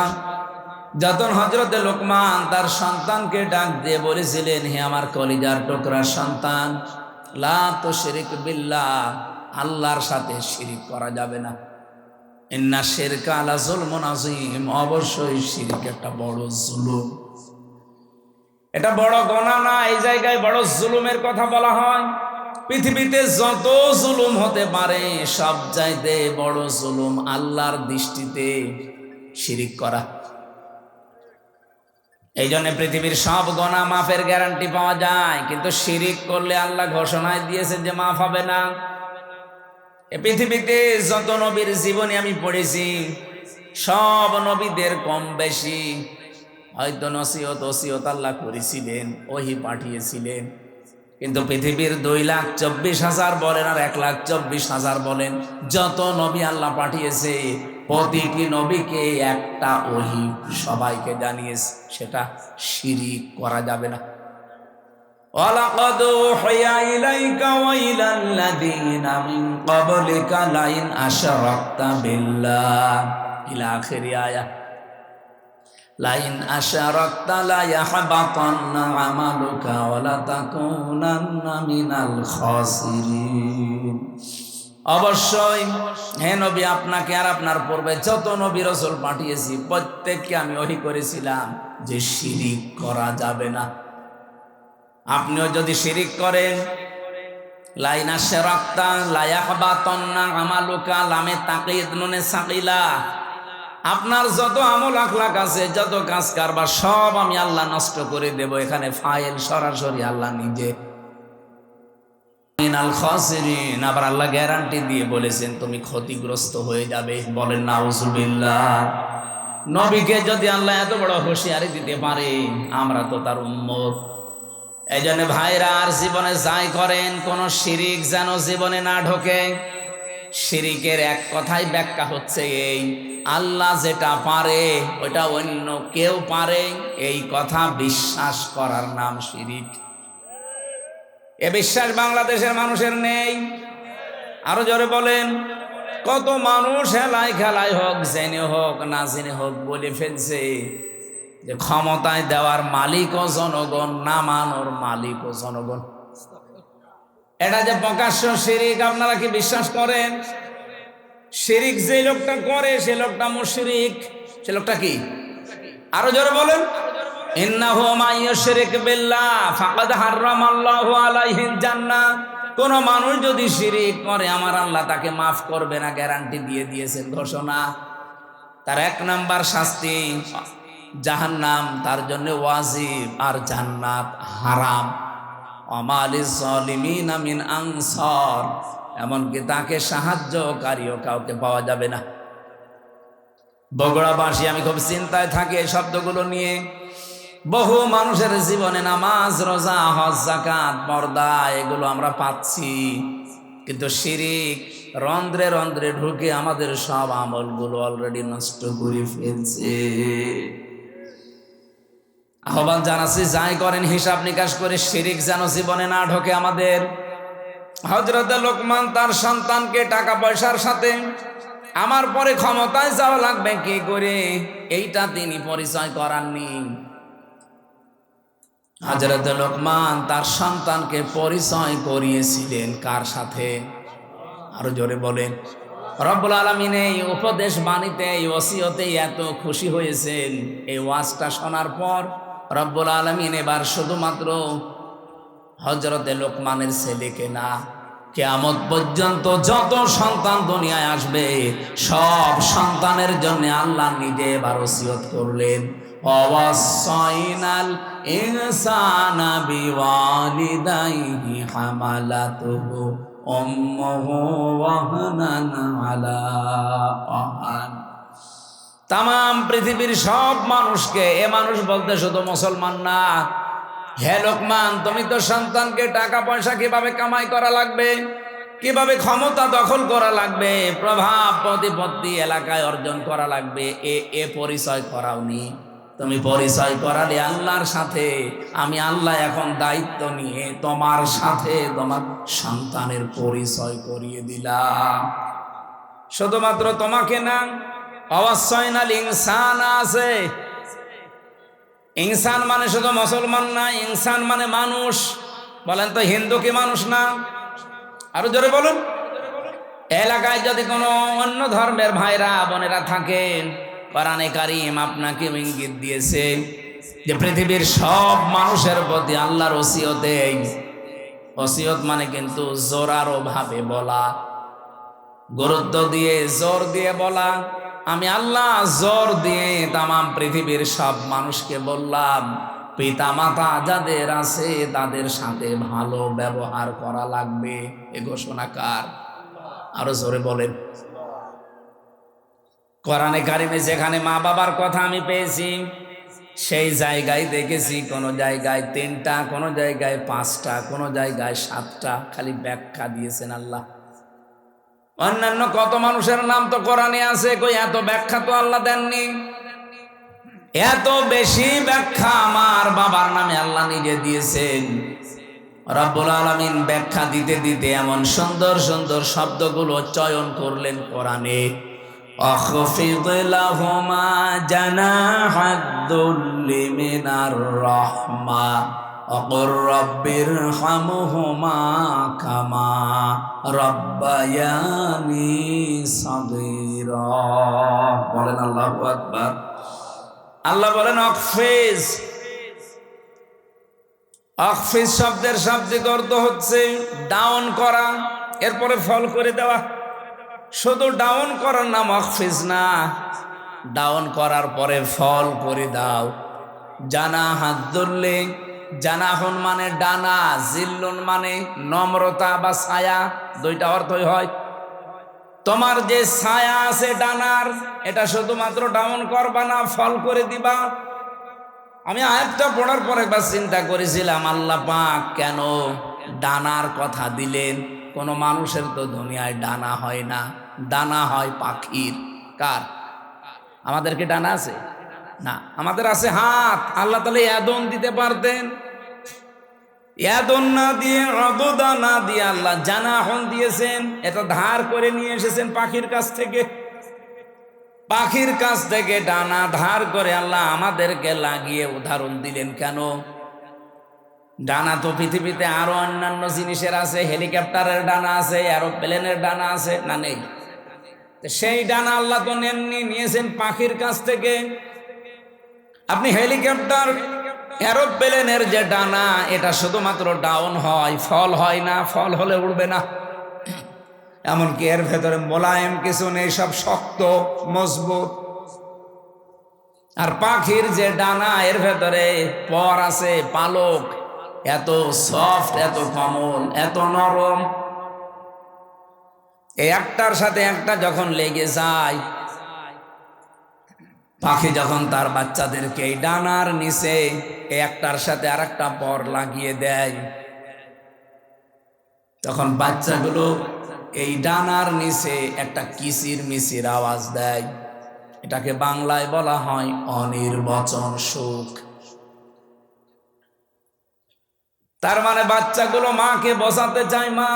যখন হযরতে লোকমান তার সন্তানকে ডাক দিয়ে বলেছিলেন, হে আমার কলিজার টুকরা সন্তান, লা তুশরিক বিল্লাহ, আল্লাহর সাথে শিরিক করা যাবে না। ইন্নাশ শিরকা লা যুলমুন আযীম, অবশ্যই শিরিক একটা বড় জুলুম। এটা বড় গুনাহ না, এই জায়গায় বড় জুলুমের কথা বলা হয়। পৃথিবীতে যত জুলুম হতে পারে সব চাইতে বড় জুলুম আল্লাহর দৃষ্টিতে শিরিক করা। এই জন্য পৃথিবীর সব গুনাহ মাফের গ্যারান্টি পাওয়া যায়, কিন্তু শিরিক করলে আল্লাহ ঘোষণায় দিয়েছে যে মাফ হবে না। এই পৃথিবীতে যত নবীর জীবনী আমি পড়েছি, সব নবীদের কম বেশি হয়তো নসিহত ওসিয়ত আল্লাহ করেছিলেন, ওহী পাঠিয়েছিলেন, কিন্তু পৃথিবীর 2,24,000 বলেন আর 1,24,000 বলেন, যত নবী আল্লাহ পাঠিয়েছে প্রতিটি নবীকে একটা ওহী সবাইকে জানিয়েছে, সেটা শিরিক করা যাবে না। ওয়ালাকাদ উহিয়া ইলাইকা ওয়া ইলাল্লাযীনা মিন ক্বাবলিকা লাইন আশরাকতা বিল্লাহ ইলা আখিরি আয়াত। লাইন আশরাকতা লা ইয়াহবাতান্না আমালুকা ওয়া লা তাকুনান্না মিনাল খাসিরিন। অবশ্যই হে নবী, আপনাকে আর আপনার পূর্বে যত নবী রাসূল পাঠিয়েছি প্রত্যেককে আমি ওহী করেছিলাম যে শিরিক করা যাবে না। আপনিও যদি শিরিক করেন, লাইন আশরাকতা লা ইয়াহবাতান্না আমালুকা, লামে তাকিদ নুনে সাকিলা, আপনার যত আমল আখলাক আছে, যত কাজ কারবার সব আমি আল্লাহ নষ্ট করে দেব। এখানে ফাইল সরাসরি আল্লাহ নিজে। মিনাল খাসিরিন, আবার আল্লাহ গ্যারান্টি দিয়ে বলেছেন তুমি ক্ষতিগ্রস্ত হয়ে যাবে। বলেন নাউজুবিল্লাহ। নবীকে যদি আল্লাহ এত বড় হুঁশিয়ারি দিতে পারে, আমরা তো তার উম্মত। এই জন্য ভাইরা, আর জীবনে যাই করেন কোন শিরিক যেন জীবনে না ঢোকে। শিরিকের এক কথাই ব্যাখ্যা হচ্ছে এই, আল্লাহ যেটা পারে ওটা অন্য কেউ পারে, এই কথা বিশ্বাস করার নাম শিরিক। এ বিশ্বাস বাংলাদেশের মানুষের নেই। আরো জোরে বলেন। কত মানুষ হেলায় খেলায় হোক, জেনে হোক না জেনে হোক, বলে ফেলছে যে ক্ষমতায় দেওয়ার মালিকও জনগণ, নামানোর মালিকও জনগণ। এটা যে প্রকাশ্য শিরিক, আপনারা কি বিশ্বাস করেন? শিরিক যে লোকটা করে সে লোকটা মুশরিক। সে লোকটা কি? আরো জোরে বলেন। ইন্নাহু মাইয়ুশরিক বিল্লাহ ফাকাদ হারামাল্লাহু আলাইহিল জান্নাহ। কোন মানুষ যদি শিরিক করে আমার আল্লাহ তাকে মাফ করবে না, গ্যারান্টি দিয়ে দিয়েছেন, ঘোষণা। তার 1 নাম্বার শাস্তি জাহান্নাম, তার জন্য ওয়াজিব, আর জান্নাত হারাম। আমালিজ জালিমিনা মিন আনসার, এমনকি তাকে সাহায্যকারীও কাউকে পাওয়া যাবে না। বগুড়াবাসী আমি খুব চিন্তায় থাকি এই শব্দগুলো নিয়ে। বহু মানুষের জীবনে নামাজ, রোজা, হজ, যাকাত, পর্দা এগুলো আমরা পাচ্ছি, কিন্তু শিরিক রন্ধ্রে রন্ধ্রে ঢুকে আমাদের সব আমলগুলো অলরেডি নষ্ট করে ফেলছে। আহ্বান জানাচ্ছি, যাই করেন হিসাব নিকাশ করে, শিরিক যেন জীবনে না ঢোকে আমাদের। হযরত লোকমান তার সন্তানকে টাকা পয়সার সাথে আমার পরে ক্ষমতায় যাওয়া লাগবে কি করে, এইটা তিনি পরিচয় করাননি। হযরত লোকমান তার সন্তানকে পরিচয় করিয়েছিলেন কার সাথে? আরো জোরে বলেন। রব্বুল আলামিন এই উপদেশ বাণীতে, এই ওসিয়তে এত খুশি হয়েছেন। এই ওয়াজটা শোনার পর রব্বুল আলামিন এবার শুধুমাত্র হযরতে লোকমানের ছেলেকে না, কিয়ামত পর্যন্ত যত সন্তান দুনিয়ায় আসবে সব সন্তানের জন্য আল্লাহ নিজে এবার ওসিয়ত করলেন, ওয়াসাইনাল ইনসানা বিওয়ালিদাইহি হামালাতুহু উম্মুহু ওয়াহনান আলা ওয়াহান। তাম পৃথিবীর সব মানুষকে, এ মানুষ বলতে শুধু মুসলমান না, হে লোকমান, তুমি তো সন্তানকে টাকা পয়সা কিভাবে কামাই করা লাগবে, কিভাবে ক্ষমতা দখল করা লাগবে, প্রভাব প্রতিপত্তি এলাকায় অর্জন করা লাগবে, এ পরিচয় করাওনি। তুমি পরিচয় করালে আল্লাহর সাথে। আমি আল্লাহ এখন দায়িত্ব নিয়ে তোমার সাথে তোমার সন্তানের পরিচয় করিয়ে দিলাম। শুধুমাত্র তোমাকে না, ওয়াসাইনাল ইনসান আছে। ইনসান মানে শুধু মুসলমান না, ইনসান মানে মানুষ। বলেন তো, হিন্দু কি মানুষ না? আরো জোরে বলুন। এলাকায় যদি কোনো অন্য ধর্মের ভাইরা বোনেরা থাকেন, কোরআনে কারীম আপনাকে ইঙ্গিত দিয়েছে যে পৃথিবীর সব মানুষের প্রতি আল্লাহর ওসিয়তে। ওসিয়ত মানে কিন্তু জোরালো ভাবে বলা, গুরুত্ব দিয়ে জোর দিয়ে বলা। আমি আল্লাহ জোর দিয়ে তাম পৃথিবীর সব মানুষকে বললাম, পিতা মাতা যাদের আছে তাদের সাথে ভালো ব্যবহার করা লাগবে। এ ঘোষণা কার? আরো জোরে বলেন। কোরআনে কারিমে যেখানে মা বাবার কথা আমি পেয়েছি, সেই জায়গায় দেখেছি কোন জায়গায় 3টা, কোন জায়গায় 5টা, কোন জায়গায় 7টা। খালি ব্যাখ্যা দিয়েছেন আল্লাহ। অন্যান্য কত মানুষের নাম তো কোরআনে আছে, কই এত ব্যাখ্যা তো আল্লাহ দেননি। এত বেশি ব্যাখ্যা আমার বাবার নামে আল্লাহ নিজে দিয়েছেন। রব্বুল আলামিন ব্যাখ্যা দিতে দিতে এমন সুন্দর সুন্দর শব্দগুলো চয়ন করলেন কোরআনে। আখফিদ লাহুমা জানাহাদ-দুল্লি মিনার রাহমা ওয়াকুর রব্বিরহামহুমা কামা রাব্বায়ানি সাগীরা। বলেন আল্লাহু আকবার। আল্লাহ বলেন আখফিজ। আখফিজ শব্দের শাব্দিক অর্থ হচ্ছে ডাউন করা, এরপরে ফল করে দেওয়া। শুধু ডাউন করার নাম আখফিজ না, ডাউন করার পরে ফল করে দাও। জানাহাদ-দুল্লি, জানাহুন মানে ডানা, জিল্লুন মানে নম্রতা বা ছায়া, দুইটা অর্থই হয়। তোমার যে ছায়া আছে ডানার, এটা শুধুমাত্র ডাউন করবা না, ফল করে দিবা। আমি আয়াতটা পড়ার পর একবার চিন্তা করেছিলাম, আল্লাহ পাক কেন ডানার কথা দিলেন? কোন মানুষের তো দুনিয়ায় ডানা হয় না, ডানা হয় পাখির। কার? আমাদের কি ডানা আছে? না, আমাদের আছে হাত। আল্লাহ তাহলে ইয়াদুন দিতে পারতেন, ইয়াদুন না দিয়ে, অদুদা না দিয়ে আল্লাহ জানাহুন দিয়েছেন। এটা ধার করে নিয়ে এসেছেন পাখির কাছ থেকে। পাখির কাছ থেকে ডানা ধার করে আল্লাহ আমাদেরকে লাগিয়ে উদাহরণ দিলেন কেন? ডানা তো পৃথিবীতে আরো অন্যান্য জিনিসের আছে, হেলিকপ্টারের ডানা আছে, এরোপ্লেনের ডানা আছে না? নেই। সেই ডানা আল্লাহ তো নেননি, নিয়েছেন পাখির কাছ থেকে। আপনি হেলিকপ্টার, এরোপ্লেনের যে ডানা, এটা শুধুমাত্র ডাউন হয়, ফল হয় না। ফল হলে উড়বে না। এমনকি এর ভেতরে মোলায়েম কিছু নেই, সব শক্ত মজবুত। আর পাখির যে ডানা, এর ভেতরে পর আছে, পালক, এত সফট, এত কোমল, এত নরম। একটার সাথে একটা যখন লেগে যায়, পাখি যখন তার বাচ্চাদেরকে এই ডানার নিচে একটার সাথে আর একটা পর লাগিয়ে দেয়, তখন বাচ্চাগুলো এই ডানার নিচে একটা কিচির মিচির আওয়াজ দেয়। এটাকে বাংলায় বলা হয় অনির্বচন সুখ। তার মানে বাচ্চাগুলো মাকে বসাতে চায়, মা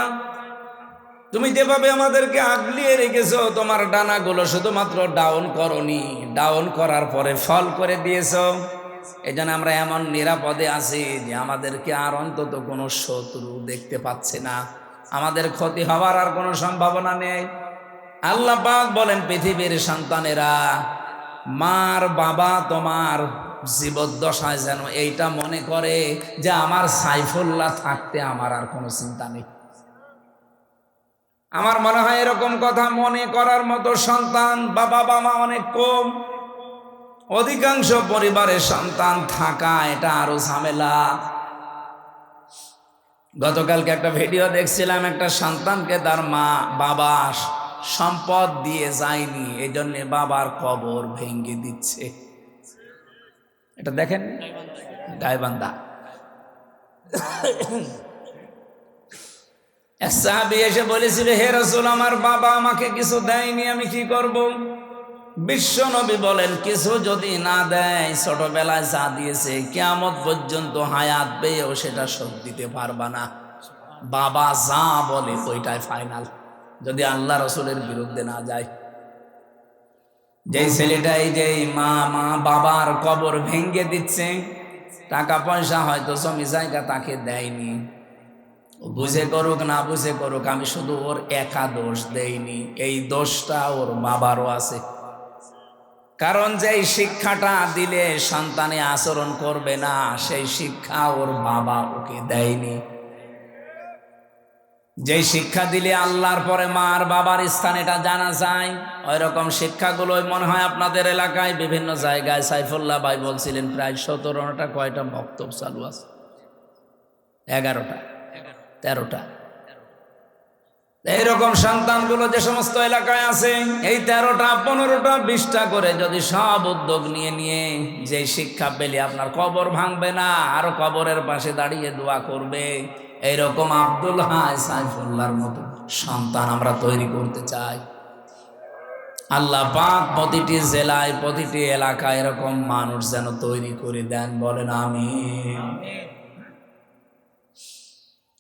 তুমি যেভাবে আমাদেরকে আগলিয়ে রেখেছো, তোমার ডানাগুলো শুধুমাত্র ডাউন করনি, ডাউন করার পরে ফল করে দিয়েছো। এই জন্য আমরা এমন নিরাপদে আছি যে আমাদেরকে আর অন্তত কোনো শত্রু দেখতে পাচ্ছে না, আমাদের ক্ষতি হওয়ার আর কোনো সম্ভাবনা নেই। আল্লাহ পাক বলেন, পৃথিবীর সন্তানেরা, মার বাবা তোমার জীবদ্দশায় যেন এইটা মনে করে যে আমার সাইফুল্লাহ থাকতে আমার আর কোনো চিন্তা নেই। আমার মনে হয় এরকম কথা মনে করার মতো সন্তান বা বাবা মা অনেক কম। অধিকাংশ পরিবারের সন্তান থাকা এটা আরো ঝামেলা। গতকালকে একটা ভিডিও দেখছিলাম, একটা সন্তানকে তার মা বাবা সম্পদ দিয়ে যায়নি, এই জন্য বাবার কবর ভেঙে দিচ্ছে। এটা দেখেন, গাইবান্ধা। এক সাহাবী এসে বলেছিল, হে রাসূল, আমার বাবা আমাকে কিছু দেয়নি, আমি কি করব? বিশ্ব নবী বলেন, কিছু যদি না দেয়, ছোটবেলায় যা দিয়েছে কিয়ামত পর্যন্ত হায়াত পেয়েও সেটা শোধ দিতে পারবা না। বাবা যা বলে ওইটাই ফাইনাল, যদি আল্লাহ রসুলের বিরুদ্ধে না যায়। যেই ছেলেটাই যেই মা বাবার কবর ভেঙে দিচ্ছে, টাকা পয়সা হয়তো জমি জায়গা তাকে দেয়নি, বুঝে করুক না বুঝে করুক, আমি শুধু ওর একা দোষ দেইনি, এই দোষটা ওর বাবারও আছে। কারণ যেই শিক্ষাটা দিলে সন্তানে আচরণ করবে না, সেই শিক্ষা ওর বাবা ওকে দেয়নি। যেই শিক্ষা দিলে আল্লাহর পরে মার বাবার স্থান এটা জানা যায়, ওই রকম শিক্ষাগুলোই মনে হয় আপনাদের এলাকায় বিভিন্ন জায়গায়। সাইফুল্লাহ ভাই বলছিলেন প্রায় 17টা কয়টা বক্তব্য চালু আছে, 11টা 13টা। এইরকম সন্তানগুলো যে সমস্ত এলাকায় আছে, এই 13টা 15টা 20টা করে যদি সব উদ্যোগ নিয়ে নিয়ে যে শিক্ষা পেলে আপনার কবর ভাঙবে না, আরো কবরের পাশে দাঁড়িয়ে দোয়া করবে, এইরকম আব্দুল হাই সাইফুল্লাহর মতো সন্তান আমরা তৈরি করতে চাই। আল্লাহ পাক প্রতিটি জেলায় প্রতিটি এলাকায় এরকম মানুষ যেন তৈরি করে দেন, বলেন আমিন।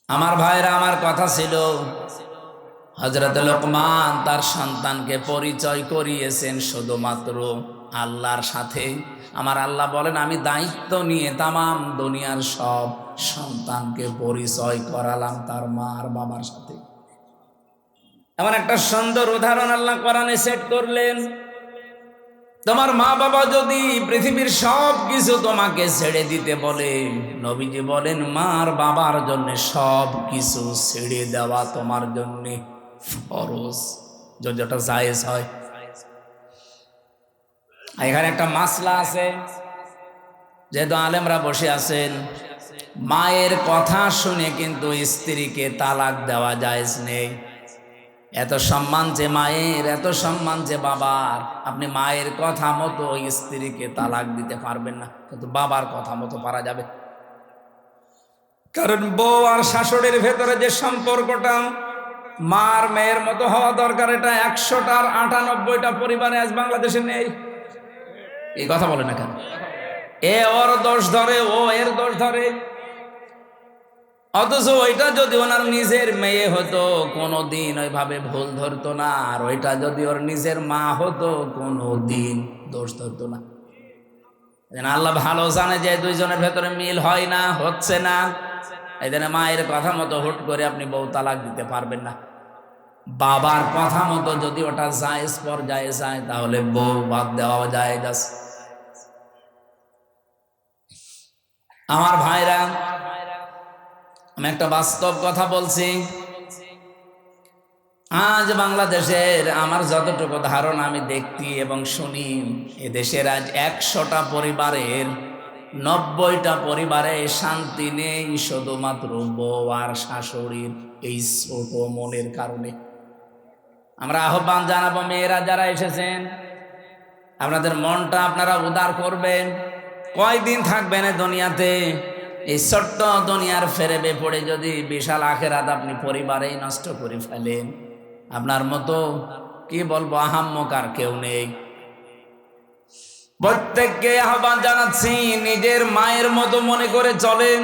আমার ভাইরা, আমার কথা ছিল, হযরত লোকমান তার সন্তানকে পরিচয় করিয়েছেন শুধুমাত্র আল্লাহর সাথে। আমার আল্লাহ বলেন, আমি দায়িত্ব নিয়ে তামাম দুনিয়ার সব সন্তানকে পরিচয় করালাম তার মা আর বাবার সাথে। এমন একটা সুন্দর উদাহরণ আল্লাহ কোরআনে সেট করলেন। তোমার মা বাবা যদি পৃথিবীর সব কিছু তোমাকে ছেড়ে দিতে বলে, নবীজি বলেন মার বাবার জন্য সব কিছু ছেড়ে দেওয়া তোমার জন্য ফরজ, যদি ওটা জায়েজ হয়। এখানে একটা মাসলা আছে, যেহেতু আলেমরা বসে আছেন, মায়ের কথা শুনে কিন্তু স্ত্রীকে তালাক দেওয়া জায়েজ নেই। এত সম্মান যে মায়ের, এত সম্মান যে বাবার, আপনি মায়ের কথা মতো স্ত্রীকে তালাক দিতে পারবেন না, কিন্তু বাবার কথা মতো পারা যাবে। কারণ বউ আর শাশুড়ির ভেতরে যে সম্পর্কটা মার মেয়ের মতো হওয়া দরকার, এটা 100টার 98টা পরিবারে আজ বাংলাদেশে নেই। এই কথা বলে না কেন? এ ওর দোষ ধরে, ও এর দোষ ধরে। অথচ ওইটা যদি ওনার নিজের মেয়ে হতো, কোনোদিন ওইভাবে ভুল ধরতো না, আর ওইটা যদি ওর নিজের মা হতো, কোনোদিন দোষ ধরতো না। আল্লাহ ভালো জানে যে দুইজনের ভেতরে মিল হয় না, হচ্ছে না। এই জন্য মায়ের কথা মতো হুট করে আপনি বউ তালাক দিতে পারবেন না। বাবার কথা মতো যদি ওটা জায়েজ পর্যায়ে যায়, তাহলে বউ বাদ দেওয়া যায়। আমার ভাইরা, আমি একটা বাস্তব কথা বলছি। আজ বাংলাদেশের আমার যতটুকু ধারণা আমি দেখি এবং শুনি, এদেশের আজ 100টা পরিবারের 90টা পরিবারে শান্তি নেই, শুধুমাত্র বউ আর শাশুড়ির এই ছোট মনের কারণে। আমরা আহ্বান জানাবো, মেয়েরা যারা এসেছেন, আপনাদের মনটা আপনারা উদার করবেন। কয়দিন থাকবেন এই দুনিয়াতে? এই ছোট্ট দুনিয়ার ফেরেবে পড়ে যদি বিশাল আখেরাত আপনি পরিবারেই নষ্ট করে ফেলেন, আপনার মতো কি বলবো আহাম্মক আর কেউ নেই। প্রত্যেককে আহ্বান জানাচ্ছি, নিজের মায়ের মতো মনে করে চলেন।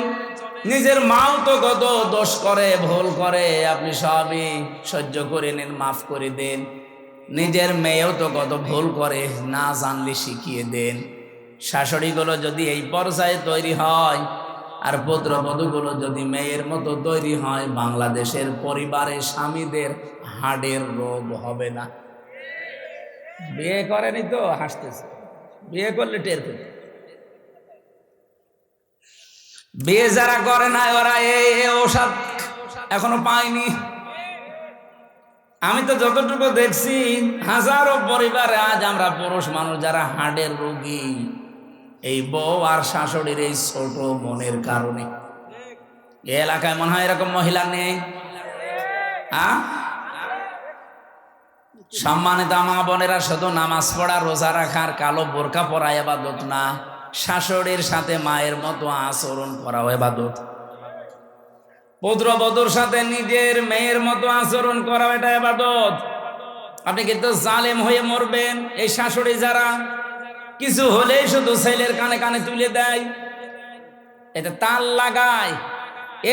নিজের মাও তো কত দোষ করে, ভুল করে, আপনি সবই সহ্য করে নেন, মাফ করে দেন। নিজের মেয়েও তো কত ভুল করে, না জানলে শিখিয়ে দেন। শাশুড়িগুলো যদি এই পর্যায়ে তৈরি হয়, আর পুত্রবধূগুলো যদি মেয়ের মতো তৈরি হয়, বাংলাদেশের পরিবারে স্বামীদের হাড়ের রোগ হবে না। বিয়ে করেনি তো হাসতেছে, বিয়ে করলে টের পেত। বিয়ে যারা করে না ওরা এই ঔষধ এখনো পায়নি। আমি তো যতটুকু দেখছি, হাজারো পরিবারে আজ আমরা পুরুষ মানুষ যারা হার্টের রোগী, এই বউ আর শাশুড়ির এই ছোট মনের কারণে। এ এলাকায় মনে হয় এরকম মহিলা নেই। সম্মানিত মা বোনেরা, শুধু নামাজ পড়া, রোজা রাখার, কালো বোরকা পরা ইবাদত না, শাশুড়ির সাথে মায়ের মতো আচরণ করাও ইবাদত। পুত্রবধূর সাথে নিজের মেয়ের মতো আচরণ করা, এটা ইবাদত। আপনি কিন্তু জালেম হয়ে মরবেন। এই শাশুড়ি যারা কিছু হলেই শুধু ছেলের কানে কানে তুলে দেয়, এটা তাল লাগায়,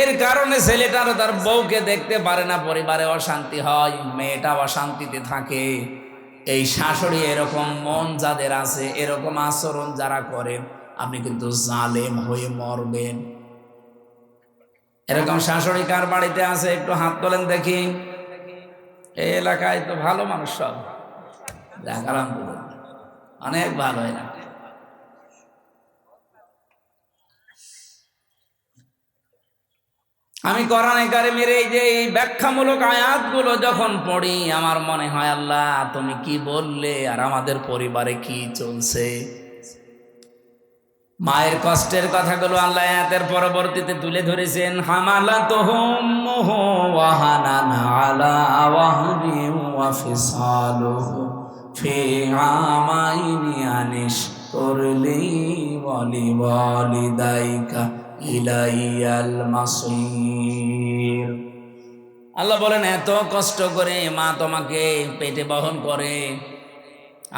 এর কারণে ছেলেটারও তার বউকে দেখতে পারে না, পরিবারে অশান্তি হয়, মেয়েটা অশান্তিতে থাকে। এই শাশুড়ি এরকম মন যাদের আছে, এরকম আচরণ যারা করেন, আপনি কিন্তু জালেম হয়ে মরবেন। এরকম শাশুড়ি কার বাড়িতে আছে একটু হাত তোলেন দেখি। এই এলাকায় তো ভালো মানুষ সব, দেখালাম অনেক ভালো এলাকা। আমি কোরআনে কারিমের এই যে ব্যাখ্যামূলক আয়াতগুলো যখন পড়ি, আমার মনে হয় আল্লাহ তুমি কি বললে আর আমাদের পরিবারে কি চলছে। মায়ের কষ্টের কথাগুলো আল্লাহ আয়াতের পরবর্তীতে তুলে ধরেছেন। হামালাতুহুম ওয়াহানান আলা ওয়াহনি ওয়া ফিসালুহু ফি আমাইনি আনিশকুর লি ওয়া লিওয়ালিদাইকা ইলাইয়াল মাসির। আল্লাহ বলেন, এত কষ্ট করে মা তোমাকে পেটে বহন করে।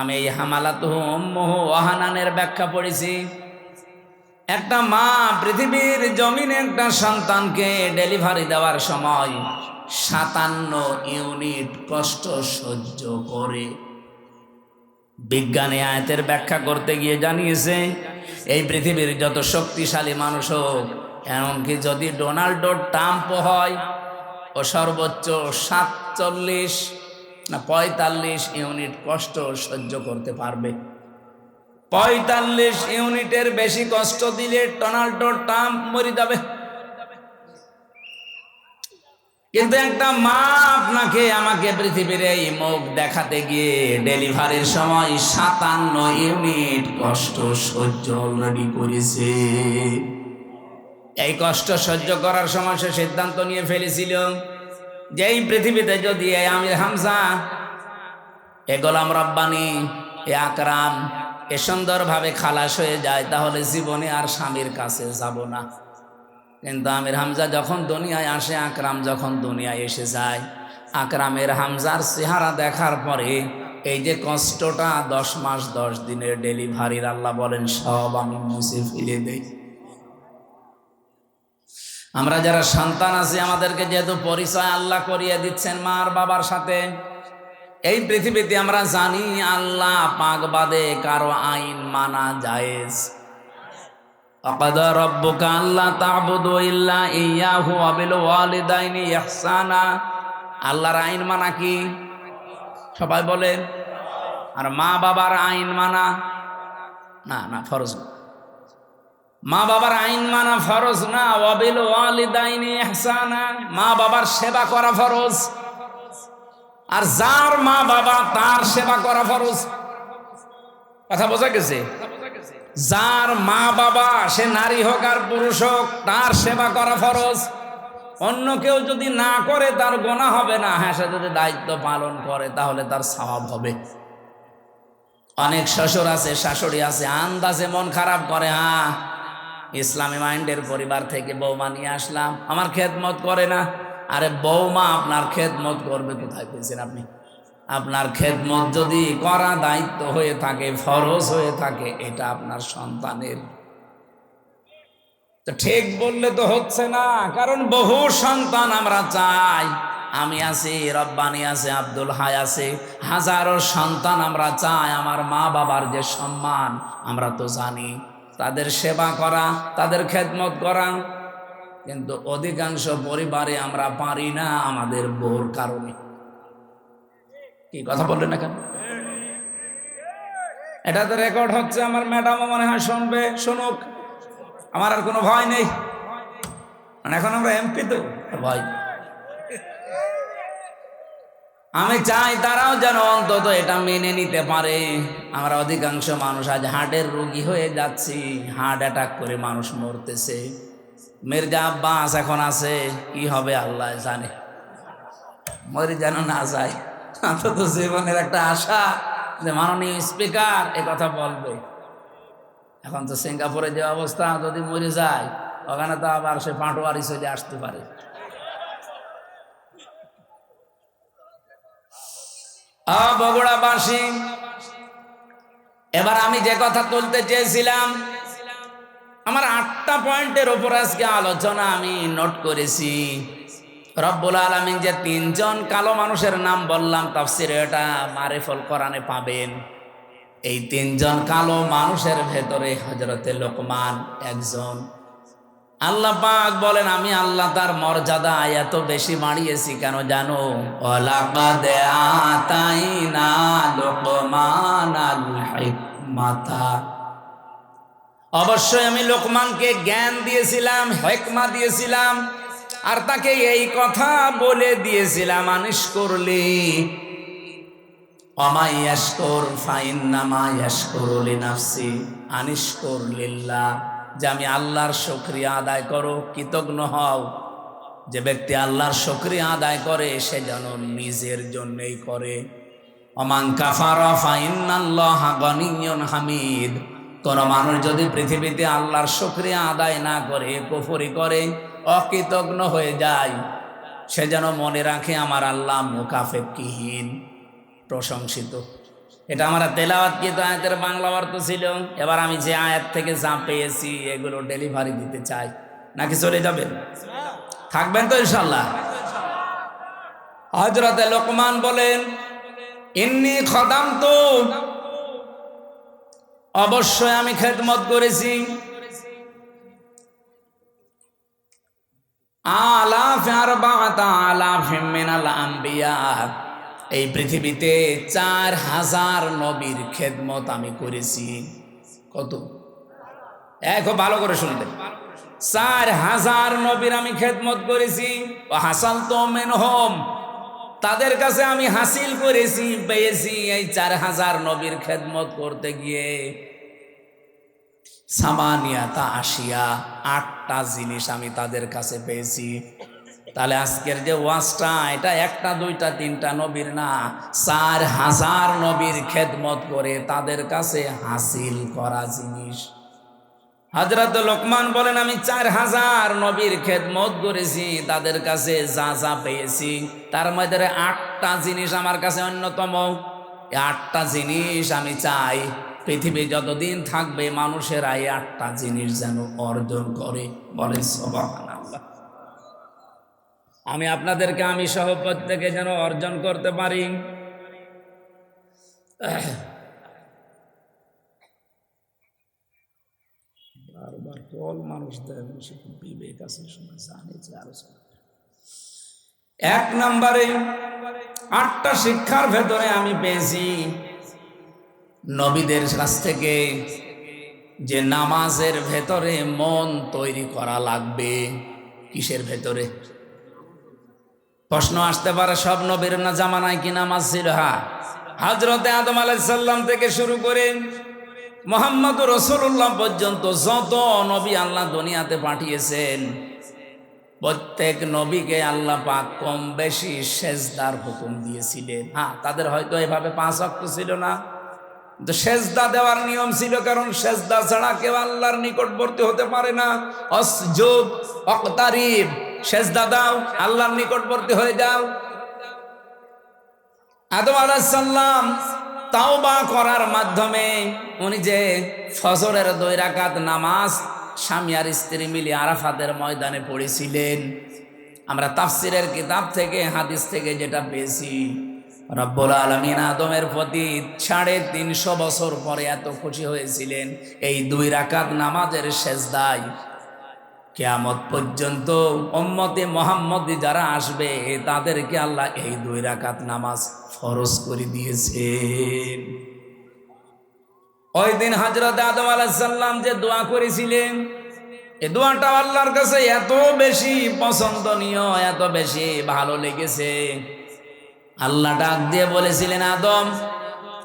আমি এই হামালাতুহুম ওয়াহানানের ব্যাখ্যা পড়েছি। একটা মা পৃথিবীর জমিনে একটা সন্তানকে ডেলিভারি দেওয়ার সময় 57 ইউনিট কষ্ট সহ্য করে। বিজ্ঞানী আয়াতের ব্যাখ্যা করতে গিয়ে জানিয়েছে, এই পৃথিবীর যত শক্তিশালী মানুষ হোক, এমনকি যদি ডোনাল্ড ট্রাম্প হয়, ও সর্বোচ্চ 47 না 45 ইউনিট কষ্ট সহ্য করতে পারবে। 45 ইউনিটের বেশি কষ্ট দিলে ডোনাল্ড ট্রাম্প মরে যাবে। কিন্তু একটা মা আপনাকে আমাকে পৃথিবীর এই মুখ দেখাতে গিয়ে ডেলিভারির সময় 57 ইউনিট কষ্ট সহ্য অলরেডি করেছে। এই কষ্ট সহ্য করার সময় সে সিদ্ধান্ত নিয়ে ফেলেছিল যে এই পৃথিবীতে যদি এই আমির হামজা, এ গোলাম রব্বানি, এ আকরাম এ সুন্দরভাবে খালাস হয়ে যায়, তাহলে জীবনে আর স্বামীর কাছে যাব না। কিন্তু আমির হামজা যখন দুনিয়ায় আসে, আকরাম যখন দুনিয়ায় এসে যায়, আকরামের হামজার চেহারা দেখার পরে এই যে কষ্টটা 10 মাস 10 দিনের ডেলিভারির, আল্লাহ বলেন সব আমি মুছে ফেলে দেই। আমরা যারা সন্তান আছি, আমাদেরকে যেহেতু পরিচয় আল্লাহ করিয়ে দিচ্ছেন মার বাবার সাথে, এই পৃথিবীতে আমরা জানি আল্লাহ পাক বাদে কারো আইন মানা জায়েজ। ওয়াকাদা রাব্বুকা আল্লা তা'বুদু ইল্লা ইয়্যাহু ওয়া বিল ওয়ালিদাইনি ইহসানা। আল্লাহর আইন মানা কি? সবাই বলেন। আর মা বাবার আইন মানা না, না ফরজ না। মা বাবার আইন মানা ফরজ না। ওয়া বিল ওয়ালিদাইনি ইহসানা, মা বাবার সেবা করা ফরজ। আর যার মা বাবা তার সেবা করা ফরজ। কথা বোঝা গেছে? যার মা বাবা, সে নারী হোক আর পুরুষ হোক, তার সেবা করা ফরজ। অন্য কেউ যদি না করে তার গুনাহ হবে না। হ্যাঁ, সে যদি দায়িত্ব পালন করে তাহলে তার সওয়াব হবে। অনেক শ্বশুর আছে, শাশুড়ি আছে, আন্দাজে মন খারাপ করে, হ্যাঁ ইসলামী মাইন্ডের পরিবার থেকে বৌমা নিয়ে আসলাম, আমার খেদমত করে না। আরে বৌমা আপনার খেদমত করবে কোথায় পেয়েছেন আপনি? আপনার খেদমত যদি করা দায়িত্ব হয়ে থাকে, ফরজ হয়ে থাকে, এটা আপনার সন্তানের। তো ঠিক বললে তো হচ্ছে না, কারণ বহু সন্তান আমরা চাই। আমি আছি, রব্বানি আছে, আব্দুল হাই আছে, হাজারো সন্তান আমরা চাই আমার মা বাবার যে সম্মান আমরা তো জানি, তাদের সেবা করা, তাদের খেদমত করা। কিন্তু অধিকাংশ পরিবারে আমরা পারি না আমাদের বউর কারণে। কি কথা বললেন না কেন? এটা তো রেকর্ড হচ্ছে, আমার ম্যাডামও মনে হয় শুনবে, শুনুক, আমার আর কোনো ভয় নেই। মানে এখন আমরা এমপি তো ভয়। আমি চাই তারাও যেন অন্তত এটা মেনে নিতে পারে। আমরা অধিকাংশ মানুষ আজ হার্টের রোগী হয়ে যাচ্ছি, হার্ট অ্যাটাক করে মানুষ মরতেছে। মির্জা আব্বাস এখন আছে, কি হবে আল্লাহ জানে, মরে যেন না যায়। অন্তত জীবনের একটা আশা যে মাননীয় স্পিকার এ কথা বলবে। এখন তো সিঙ্গাপুরে যে অবস্থা, যদি মরে যায় ওখানে তো আবার সে পাটোয়ারি চলে আসতে পারে। বগুড়াবাসী, এবার আমি যে কথা তুলতে চেয়েছিলাম, আমার 8টা পয়েন্টের উপর আজকে আলোচনা আমি নোট করেছি। রব্বুল আলামিন যে 3জন কালো মানুষের নাম বললাম তাফসিরে, এটা মারিফুল কোরআনে পাবেন। এই 3জন কালো মানুষের ভেতরে হযরতে লোকমান একজন। আল্লাহ পাক বলেন, আমি আল্লাহ তার মর্যাদা এত বেশি বাড়িয়েছি কেন জানো? ওয়ালাকাদ আতাইনা লোকমানাল হিকমাতা, অবশ্যই আমি লোকমানকে জ্ঞান দিয়েছিলাম, হিকমা দিয়েছিলাম, আর তাকে এই কথা বলে দিয়েছিলাম, আনিশ করলি ওয়ামা ইয়াশকুর ফাইন্নামা ইয়াশকুরু লিনাফসি, আনিশ করলিল্লাহ, যে আমি আল্লাহর শুকরিয়া আদায় করো, কৃতজ্ঞ হও। যে ব্যক্তি আল্লাহর শুকরিয়া আদায় করে সে যেন নিজের জন্যই করে। ওমান কাফারা ফাইন্নাল্লাহা গনিয়্যুন হামিদ, কোন মানুষ যদি পৃথিবীতে আল্লাহর শুকরিয়া আদায় না করে, কুফরি করে, অকৃতজ্ঞ হয়ে যায়, সে যেন মনে রাখে আমার আল্লাহ মুকাফেকিহীন, প্রশংসিত। এটা আমরা তেলাওয়াতকৃত আয়াতের বাংলা অর্থ ছিল। এবার আমি যে আয়াত থেকে যা পেয়েছি এগুলো ডেলিভারি দিতে চাই, নাকি চলে যাবেন? থাকবেন তো ইনশাল্লাহ? হযরতে লোকমান বলেন, ইন্নী খাদামতু, অবশ্যই আমি খেদমত করেছি, আলাফ আরবাআতা আলাফিম মিনাল আম্বিয়া, এই পৃথিবীতে 4000 নবীর খেদমত আমি করেছি। কত? খুব ভালো করে শুনবেন, 4000 নবীর আমি খেদমত করেছি। হাসালতু মিনহুম, তাদের কাছে আমি হাসিল করেছি, পেয়েছি এই 4000 নবীর খেদমত করতে গিয়ে সামানিয়াতা আশিয়া, 8টা জিনিস আমি তাদের কাছে পেয়েছি। তাহলে আজকের যে ওয়াজটা, এটা 1টা 2টা 3টা নবীর না, 4000 নবীর খেদমত করে তাদের কাছে হাসিল করা জিনিস। হযরত লোকমান বলেন, আমি 4000 নবীর খেদমত করেছি, তাদের কাছে যা যা পেয়েছি তার মধ্যে 8টা জিনিস আমার কাছে অন্যতম। এই 8টা জিনিস আমি চাই পৃথিবী যতদিন থাকবে মানুষেরা এই 8টা জিনিস যেন অর্জন করে। বলেন সুবহানাল্লাহ। আমি আপনাদেরকে, আমি সহ প্রত্যেকে যেন অর্জন করতে পারি। বারবার কল মানুষ দেয়, বিবেক আছে, জানে যে আলোচনা। 1 নম্বরে 8টা শিক্ষার ভেতরে আমি পেয়েছি নবীদের কাছ থেকে যে নামাজের ভেতরে মন তৈরি করা লাগবে। কিসের ভেতরে? প্রশ্ন আসতে পারে, সব নবীর না জামানায় কি নামাজ ছিল? হ্যাঁ, হযরতে আদম আলাইহিস সালাম থেকে শুরু করে মুহাম্মদ রাসূলুল্লাহ পর্যন্ত যত নবী আল্লাহ দুনিয়াতে পাঠিয়েছেন, প্রত্যেক নবীকে আল্লাহ পাক কম বেশি সেজদার হুকুম দিয়েছিলেন। হ্যাঁ, তাদের হয়তো এভাবে 5 ওয়াক্ত ছিল না, কিন্তু সেজদা দেওয়ার নিয়ম ছিল, কারণ সেজদা ছাড়া কেউ আল্লাহর নিকটবর্তী হতে পারে না। আসজুদ ওয়াক্তারিব, সেজদা দাও, আল্লাহর নিকটবর্তী হয়ে যাও। আদম আলাইহিস সালাম তাওবা করার মাধ্যমে উনি যে ফজরের 2 রাকাত নামাজ স্বামী আর স্ত্রী মিলে আরাফাতের ময়দানে পড়েছিলেন। আমরা তাফসিরের কিতাব থেকে হাদিস থেকে যেটা পেয়েছি, রব্বুল আলামিন আদমের প্রতি 350 বছর পরে এত খুশি হয়েছিলেন এই 2 রাকাত নামাজের সেজদায়। কিয়ামত পর্যন্ত উম্মতে মুহাম্মদী যারা আসবে তাদেরকে আল্লাহ এই 2 রাকাত নামাজ ফরজ করে দিয়েছেন। ওই দিন হযরত আদম আলাইহিস সালাম যে দোয়া করেছিলেন, এই দোয়াটা আল্লাহর কাছে এত বেশি পছন্দনীয়, এত বেশি ভালো লেগেছে, আল্লাহ ডাক দিয়ে বলেছিলেন, আদম,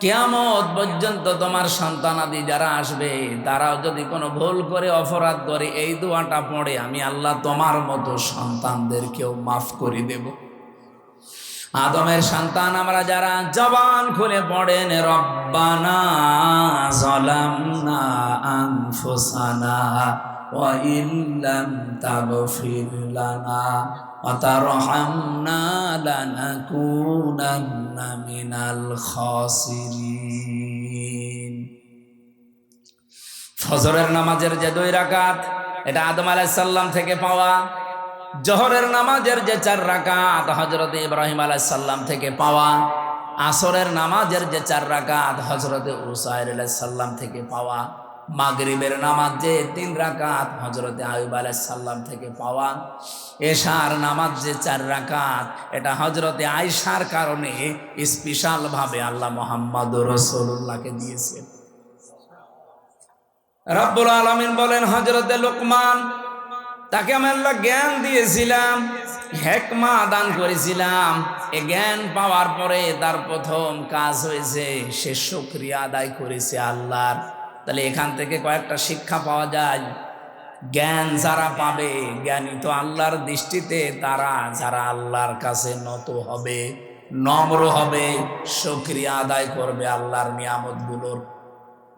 কিয়ামত পর্যন্ত তোমার সন্তানাদি যারা আসবে তারাও যদি কোনো ভুল করে অপরাধ করে এই দোয়াটা পড়ে আমি আল্লাহ তোমার মতো সন্তানদেরকেও মাফ করে দেব। আদমের সন্তান আমরা যারা জবান খুলে পড়েন, রব্বানা যালামনা আনফুসানা ওয়া ইল্লাম তাগফির লানা ওয়া তারহামনা লানাকুনান্না মিনাল খাসিরিন। ফজরের নামাজের যে 2 রাকাত, এটা আদম আলাইহিস সালাম থেকে পাওয়া। জোহরের নামাজের যে 4 রাকাত হযরত ইব্রাহিম আলাইহিস সালাম থেকে পাওয়া। আসরের নামাজের যে 4 রাকাত হযরত উসাইর আলাইহিস সালাম থেকে পাওয়া। মাগরিবের নামাজ যে 3 রাকাত হযরত আইয়ুব আলাইহিস সালাম থেকে পাওয়া। এশার নামাজ যে 4 রাকাত এটা হযরত আয়েশার কারণে স্পেশাল ভাবে আল্লাহ মুহাম্মদুর রাসূলুল্লাহকে দিয়েছেন। রব্বুল আলামিন বলেন, হযরত লোকমান, তাকে আমি আল্লাহ জ্ঞান দিয়েছিলাম, হিকমা দান করেছিলাম। এই জ্ঞান পাওয়ার পরে তার প্রথম কাজ হয়েছে সে শুকরিয়া আদায় করেছে আল্লাহর। তাহলে এখান থেকে কয়েকটা শিক্ষা পাওয়া যায়। জ্ঞান যারা পাবে, জ্ঞানী তো আল্লাহর দৃষ্টিতে তারা যারা আল্লাহর কাছে নত হবে, নম্র হবে, শুকরিয়া আদায় করবে আল্লাহর নিয়ামতগুলোর।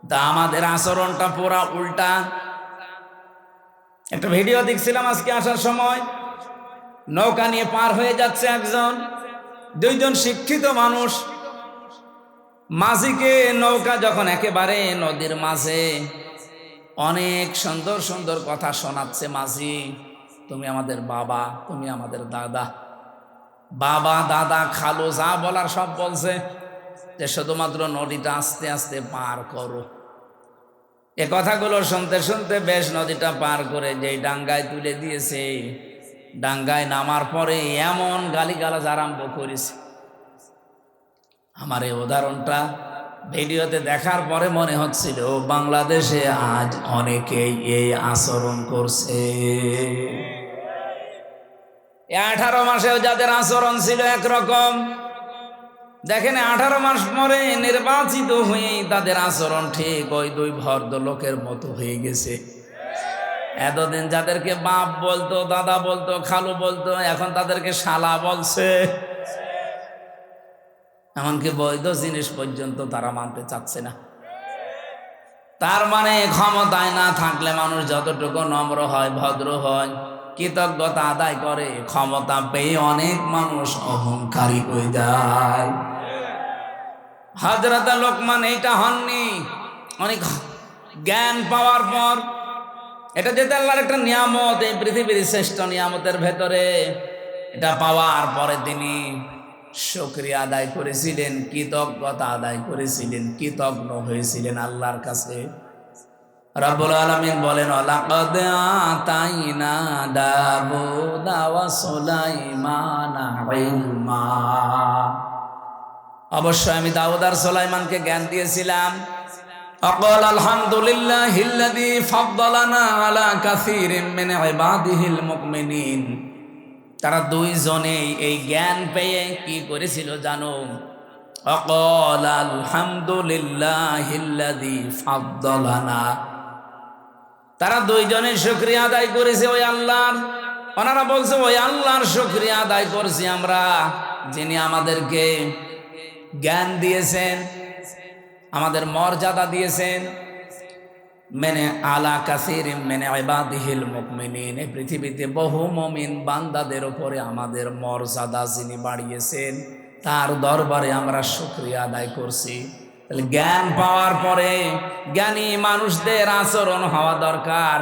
তা আমাদের আচরণটা পুরা উল্টা। একটা ভিডিও দেখছিলাম আজকে আসার সময়, নৌকা নিয়ে পার হয়ে যাচ্ছে একজন, 2 জন শিক্ষিত মানুষ। মাঝিকে নৌকা যখন একেবারে নদীর মাঝে, অনেক সুন্দর সুন্দর কথা শোনাচ্ছে মাঝি, তুমি আমাদের বাবা, তুমি আমাদের দাদা, বাবা দাদা খালু যা বলার সব বলছে, যে শুধুমাত্র নদীটা আস্তে আস্তে পার করো। এ কথাগুলো শুনতে শুনতে বেশ নদীটা পার করে যেই ডাঙ্গায় তুলে দিয়েছে, ডাঙ্গায় নামার পরে এমন গালিগালাজ আরম্ভ করেছে। আমার এই উদাহরণটা ভিডিওতে দেখার পরে মনে হচ্ছিল বাংলাদেশে আজ অনেকেই এই আচরণ করছে। 18 মাসেও যাদের আচরণ ছিল একরকম, দেখেন 18 মাস পরে নির্বাচিত হয়ে তাদের আচরণ ঠিক ওই 2 ভদ্রলোকের মতো হয়ে গেছে। এতদিন যাদেরকে বাপ বলতো, দাদা বলতো, খালু বলতো, এখন তাদেরকে শালা বলছে। এমনকি বৈধ জিনিস পর্যন্ত তারা মানতে চাচ্ছে না। তার মানে ক্ষমতায় না থাকলে মানুষ যতটুকু নম্র হয়, ভদ্র হয়, কৃতজ্ঞতা আদায় করে, ক্ষমতা পেয়ে অনেক মানুষ অহংকারী হয়ে যায়। হযরত লোকমান এইটা হননি। অনেক জ্ঞান পাওয়ার পর, এটা যেতে আল্লাহর একটা নিয়ামত, এই পৃথিবীর শ্রেষ্ঠ নিয়ামতের ভেতরে, এটা পাওয়ার পরে তিনি শুকরিয়া আদায় করেছিলেন, কৃতজ্ঞতা আদায় করেছিলেন, কৃতজ্ঞ হয়েছিলেন আল্লাহর কাছে। রব্বুল আলামিন বলেন, লাকাদ আতাইনা দাউদা ওয়া সুলাইমানা ইলমা। অবশ্যই আমি দাউদ আর সুলাইমানকে জ্ঞান দিয়েছিলাম। আকাল আলহামদুলিল্লাহিল্লাযী ফাদ্দালানা আলা কাসীরিম মিন ইবাদিহিল মুমিনিন। তারা 2 জনেই এই জ্ঞান পেয়ে কি করেছিল জানো? আকাল আলহামদুলিল্লাহিল্লাযী ফাদ্দালানা। তারা 2 জনে শুকরিয়া আদায় করেছে ওই আল্লাহর। ওনারা বলছে ওই আল্লাহর শুকরিয়া আদায় করছি আমরা, যিনি আমাদেরকে জ্ঞান দিয়েছেন, আমাদের মর্যাদা দিয়েছেন। মেনে আলা কাসীরিম মিন ইবাদিহিল মুমিনিন, এই পৃথিবীতে বহু মুমিন বান্দাদের উপরে আমাদের মর্যাদা যিনি বাড়িয়েছেন, তার দরবারে আমরা শুকরিয়া আদায় করছি। তাহলে জ্ঞান পাওয়ার পরে জ্ঞানী মানুষদের আচরণ হওয়া দরকার।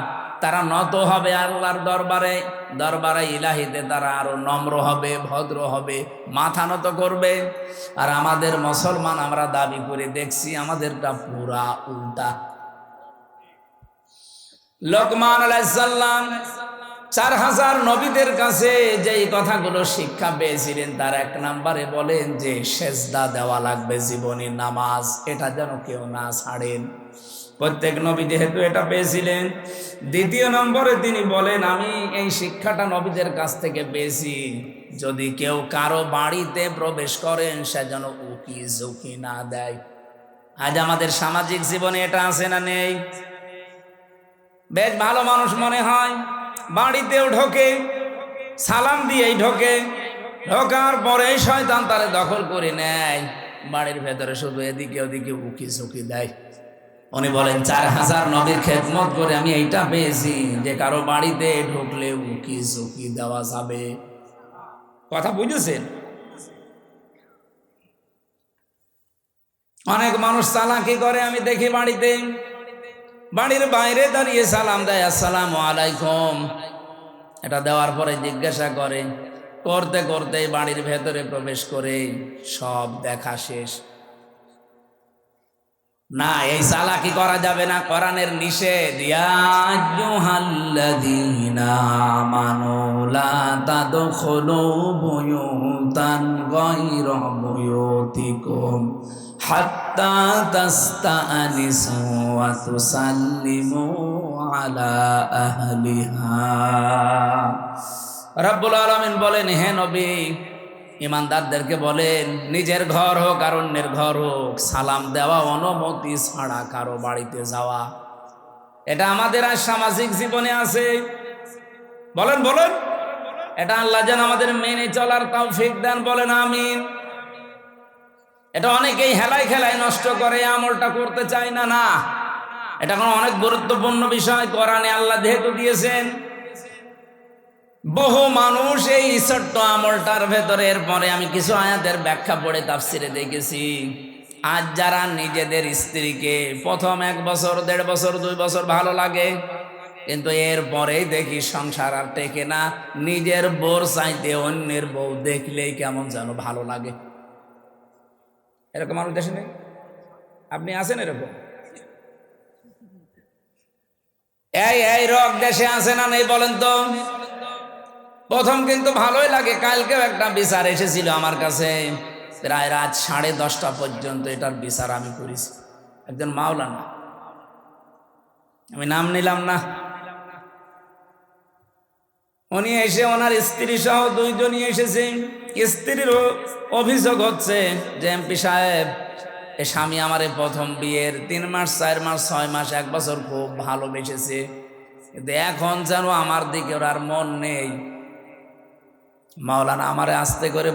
তারা নত হবে আল্লাহর দরবারে, দরবারে ইলাহিতে তারা আরো নম্র হবে, ভদ্র হবে, মাথা নত করবে। আর আমাদের মুসলমান আমরা দাবি করে দেখছি আমাদেরটা পুরা উল্টা। লোকমান আলাইহিস সালাম 4000 নবীদের কাছে যেই কথাগুলো শিক্ষা পেয়েছিলেন তার 1 নম্বরে বলেন যে সেজদা দেওয়া লাগবে, জীবনী নামাজ, এটা যেন কেউ না ছাড়েন। প্রত্যেক নবী যেহেতু এটা পেয়েছিলেন। 2 নম্বরে তিনি বলেন আমি এই শিক্ষাটা নবীদের কাছ থেকে পেয়েছি, যদি কেউ কারো বাড়িতে প্রবেশ করেন সে যেন উকি ঝুঁকি না দেয়। আজ আমাদের সামাজিক জীবনে এটা আছে না নেই? বেশ ভালো মানুষ মনে হয়, বাড়িতেও ঢোকে, সালাম দিয়েই ঢোকে, ঢোকার পরে শয়তান তারে দখল করে নেয়, বাড়ির ভেতরে শুধু এদিকে ওদিকে উকি ঝুঁকি দেয়। উনি বলেন 4000 নবীর খেদমত করে আমি এইটা পেয়েছি যে কারো বাড়িতে ঢুকলে উকি ঝুঁকি দেওয়া যাবে। কথা বুঝেছেন? অনেক মানুষ চালাকি করে, আমি দেখি বাড়িতে, বাড়ির বাইরে দাঁড়িয়ে সালাম দেয়, আসসালামু আলাইকুম। এটা দেওয়ার পরে জিজ্ঞাসা করে, করতে করতে বাড়ির ভেতরে প্রবেশ করে সব দেখা শেষ। না, এই চালাকি করা যাবে না, কোরআনের নিষেধ। ইয়া আইয়ুহাল্লাযীনা আমানু লা তাদখুলু বুয়ুতান গায়রা বুয়ুতিকুম হাত্তা তাস্তানিসু ওয়া তুসাল্লিমু আলা আহলিহা। রব্বুল আলামিন বলেন, হে নবী, ইমানদারদেরকে বলেন নিজের ঘর হোক আর অন্যের ঘর হোক, সালাম দেওয়া অনুমতি ছাড়া কারো বাড়িতে যাওয়া, এটা আমাদের আজ সামাজিক জীবনে আছে। বলেন বলেন, এটা আল্লাহ যেন আমাদের মেনে চলার তৌফিক দেন, বলেন আমিন। এটা অনেকেই হেলায় খেলায় নষ্ট করে, আমলটা করতে চায় না। না, এটা কোনো অনেক গুরুত্বপূর্ণ বিষয়, কোরআনে আল্লাহ যেহেতু দিয়েছেন। বহু মানুষ এই ছোট্ট আমলটার ভেতরে, এরপরে আমি কিছু আয়াতের ব্যাখ্যা পড়ে তাফসিরে দেখেছি, আজ যারা নিজেদের স্ত্রীকে প্রথম 1 বছর 1.5 বছর 2 বছর ভালো লাগে, কিন্তু এরপরেই দেখি সংসার আর টেকে না, নিজের বউর চাইতে অন্যের বউ দেখলেই কেমন যেন ভালো লাগে। এরকম মানুষ দেশে নেই? আপনি আছেন এরকম? এই রোগ দেশে আছে না নেই বলেন তো? প্রথম কিন্তু ভালোই লাগে। কালকেও একটা বিচার এসেছিল আমার কাছে, প্রায় রাত 10:30 পর্যন্ত এটার বিচার আমি করেছি। একজন মাওলানা, আমি নাম নিলাম না, উনি এসে ওনার স্ত্রী সহ 2 জনই এসেছে। স্ত্রীর অভিযোগ হচ্ছে যে এমপি সাহেব, এ স্বামী আমারে প্রথম বিয়ের 3 মাস 4 মাস 6 মাস 1 বছর খুব ভালোবেসেছে, কিন্তু এখন যেন আমার দিকে ওর আর মন নেই। মাওলানা আমারে আস্তে করে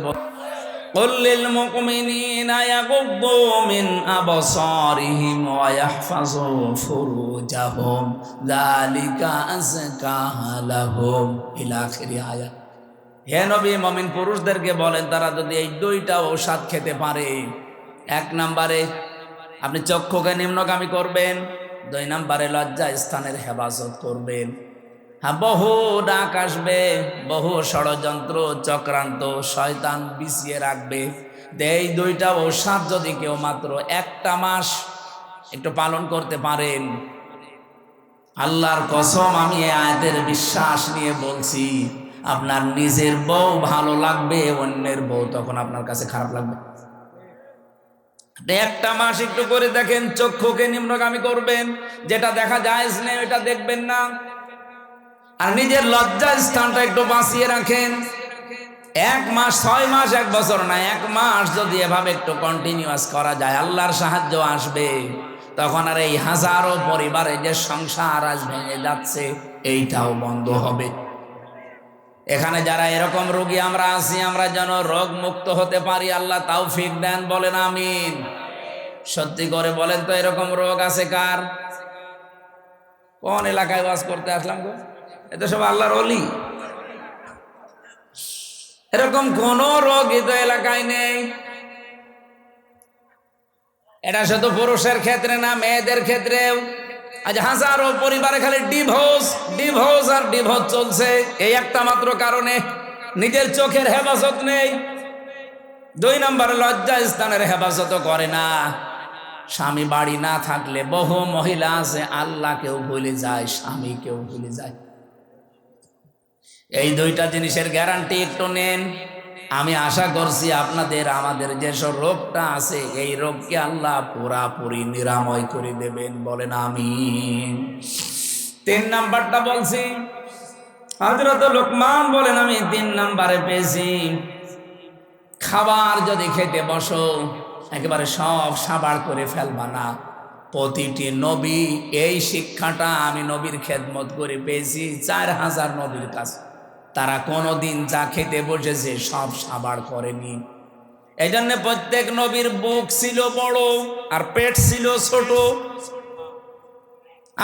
قل للمؤمنين يغضوا من أبصارهم ويحفظوا فروجهم ذلك أزكى لهم إلى آخر آية। হে নবী, মুমিন পুরুষদেরকে বলেন তারা যদি এই 2টা ঔষধ খেতে পারে, 1 নম্বরে আপনি চক্ষুকে নিম্নগামী করবেন, 2 নম্বরে লজ্জা স্থানের হেফাজত করবেন। হ্যাঁ, বহু ডাক আসবে, বহু ষড়যন্ত্র চক্রান্ত শয়তান বিছিয়ে রাখবে। এই 2টা ঔষধ যদি কেউ মাত্র 1টা মাস একটু পালন করতে পারেন, আল্লাহর কসম আমি এই আয়াতের বিশ্বাস নিয়ে বলছি, আপনার নিজের বউ ভালো লাগবে, অন্যের বউ তখন আপনার কাছে খারাপ লাগবে। 1টা মাস একটু করে দেখেন, চক্ষুকে নিম্নগামী করবেন, যেটা দেখা যায় না ওটা দেখবেন না, আর নিজের লজ্জা স্থানটা একটু বাঁচিয়ে রাখেন। 1 মাস 6 মাস 1 বছর না, 1 মাস যদি এভাবে একটু কন্টিনিউয়াস করা যায়, আল্লাহর সাহায্য আসবে। তখন আর এই হাজারো পরিবারে যে সংসার আজ ভেঙে যাচ্ছে, এইটাও বন্ধ হবে। এখানে যারা এরকম রোগী আমরা আছি, আমরা যেন রোগ মুক্ত হতে পারি, আল্লাহ তৌফিক দেন, বলেন আমিন। সত্যি করে বলেন তো, এরকম রোগ আছে কার? কোন এলাকায় ওয়াজ করতে আসলাম গো? এটা সব আল্লাহর ওলি। এরকম কোন রোগী তো এলাকায় নেই। এটা শুধু পুরুষের ক্ষেত্রে না, মেয়েদের ক্ষেত্রেও। আজ হাজারো পরিবারে খালি ডিভোর্স ডিভোর্স আর ডিভোর্স চলছে, এই একটা মাত্র কারণে। নিজের চোখের হেফাজত নেই, 2 নম্বরে লজ্জা স্থানের হেফাজত করে না। স্বামী বাড়ি না থাকলে বহু মহিলা আছে আল্লাহকেও ভুলে যায়, স্বামীকেও ভুলে যায়। এই 2টা জিনিসের গ্যারান্টি একটু নেন। আমি আশা করছি আপনাদের আমাদের যেসব রোগটা আছে এই রোগকে আল্লাহ পুরাপুরি নিরাময় করে দেবেন, বলেন আমিন। 3 নাম্বারটা বলছি, হযরত লোকমান বলেন আমি 3 নাম্বারে পেয়েছি, খাবার যদি খেতে বসো একেবারে সব সাবার করে ফেলবা না। প্রতিটি নবী এই শিক্ষাটা আমি নবীর খেদমত করে পেয়েছি 4000 নবীর কাছে। তারা কোনোদিন যা খেতে বসেছে সব সাবার করেনি। এই জন্য প্রত্যেক নবীর বুক ছিল বড় আর পেট ছিল ছোট।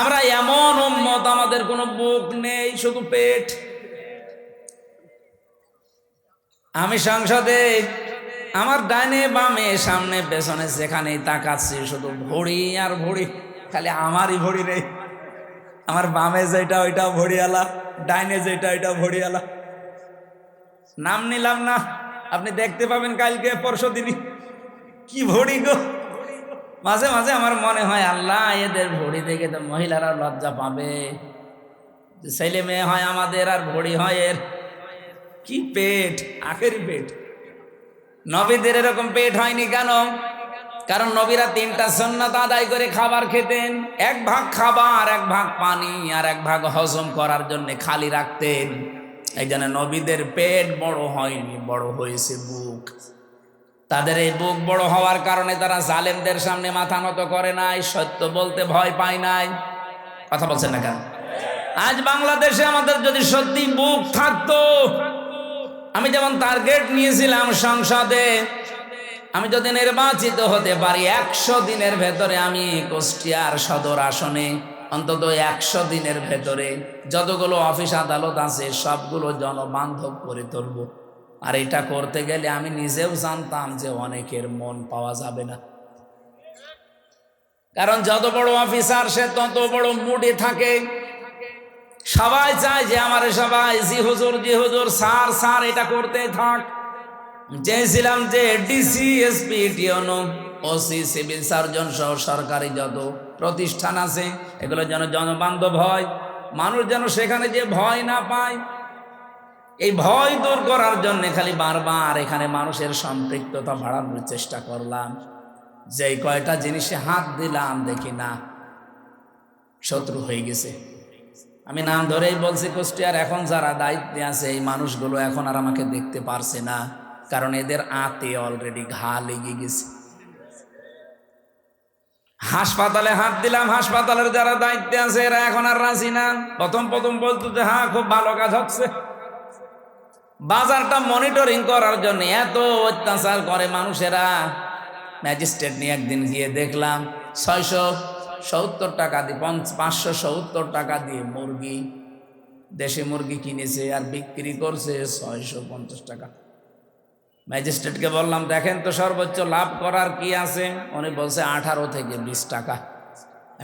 আমরা এমন উম্মত, আমাদের কোনো বুক নেই, শুধু পেট। আমি সংসদে আমার ডাইনে বামে সামনে পেছনে যেখানেই তাকাচ্ছি শুধু ভড়ি আর ভড়ি, খালি আমারই ভড়ি নেই। আমার বামে যেটা ওইটাও ভড়িয়ালা, ডাইনে যেটা ওইটাও ভড়িয়ালা। নাম নিলাম না, আপনি দেখতে পাবেন কালকে পরশু দিনই কি ভড়ি গো। মাঝে মাঝে আমার মনে হয় আল্লাহ এদের ভড়ি দেখে তো মহিলারা লজ্জা পাবে, ছেলে মেয়ে হয় আমাদের আর ভড়ি হয় এর। কি পেট, আখেরি পেট। নবীদের এরকম পেট হয়নি কেন? কারণ নবীরা 3টা সুন্নাত আদায় করে খাবার খেতেন। 1 ভাগ খাবার, 1 ভাগ পানি, আর 1 ভাগ হজম করার জন্য খালি রাখতেন। এই জন্য নবীদের পেট বড় হয়নি, বড় হয়েছে বুক। তাদের এই বুক বড় হওয়ার কারণে তারা জালেমদের সামনে মাথা নত করে নাই, সত্য বলতে ভয় পায় নাই। কথা বলছেন না কেন? আজ বাংলাদেশে আমাদের যদি সত্যি বুক থাকতো, আমি যেমন টার্গেট নিয়েছিলাম সংসদে, আমি যদি নির্বাচিত হতে পারি 100 দিনের ভেতরে আমি কুষ্টিয়ার সদর আসনে অন্তত 100 দিনের ভেতরে যতগুলো অফিস আদালত আছে সবগুলো জনবান্ধব করে তুলব। আর এটা করতে গেলে আমি নিজেও জানতাম যে অনেকের মন পাওয়া যাবে না, কারণ যত বড় অফিসার সে তত বড় মুডে থাকে। সবাই চায় যে আমার সবাই জি হুজুর জি হুজুর, স্যার স্যার, এটা করতে থাক। চেয়েছিলাম যে ডিসি এসপি টিওনো ওসি সিভিল সার্জন সহ সরকারি যত প্রতিষ্ঠান আছে এগুলো যেন জনবান্ধব হয়, মানুষ যেন সেখানে যে ভয় না পায়। এই ভয় দূর করার জন্য খালি বারবার এখানে মানুষের সম্পৃক্ততা বাড়ানোর চেষ্টা করলাম। যেই কয়টা জিনিসে হাত দিলাম দেখি না শত্রু হয়ে গেছে। আমি নাম ধরেই বলছি, কুষ্টিয়ার এখন যারা দায়িত্বে আছে এই মানুষগুলো এখন আর আমাকে দেখতে পারছে না, কারণ এদের আতে অলরেডি ঘা লেগে গেছে। হাসপাতালে হাত দিলাম, হাসপাতালের যারা দায়িত্বে আছে এরা এখন আর রাজি না। প্রথম বলতো যে হ্যাঁ খুব ভালো কাজ হচ্ছে। বাজারটা মনিটরিং করার জন্য এত অত্যাচার করে মানুষেরা। ম্যাজিস্ট্রেট নিয়ে একদিন গিয়ে দেখলাম 670 টাকা দিয়ে 570 টাকা দিয়ে মুরগি, দেশি মুরগি কিনেছে আর বিক্রি করছে 650 টাকা। ম্যাজিস্ট্রেটকে বললাম দেখেন তো সর্বোচ্চ লাভ করার কি আছে? উনি বলছে 18 থেকে 20 টাকা।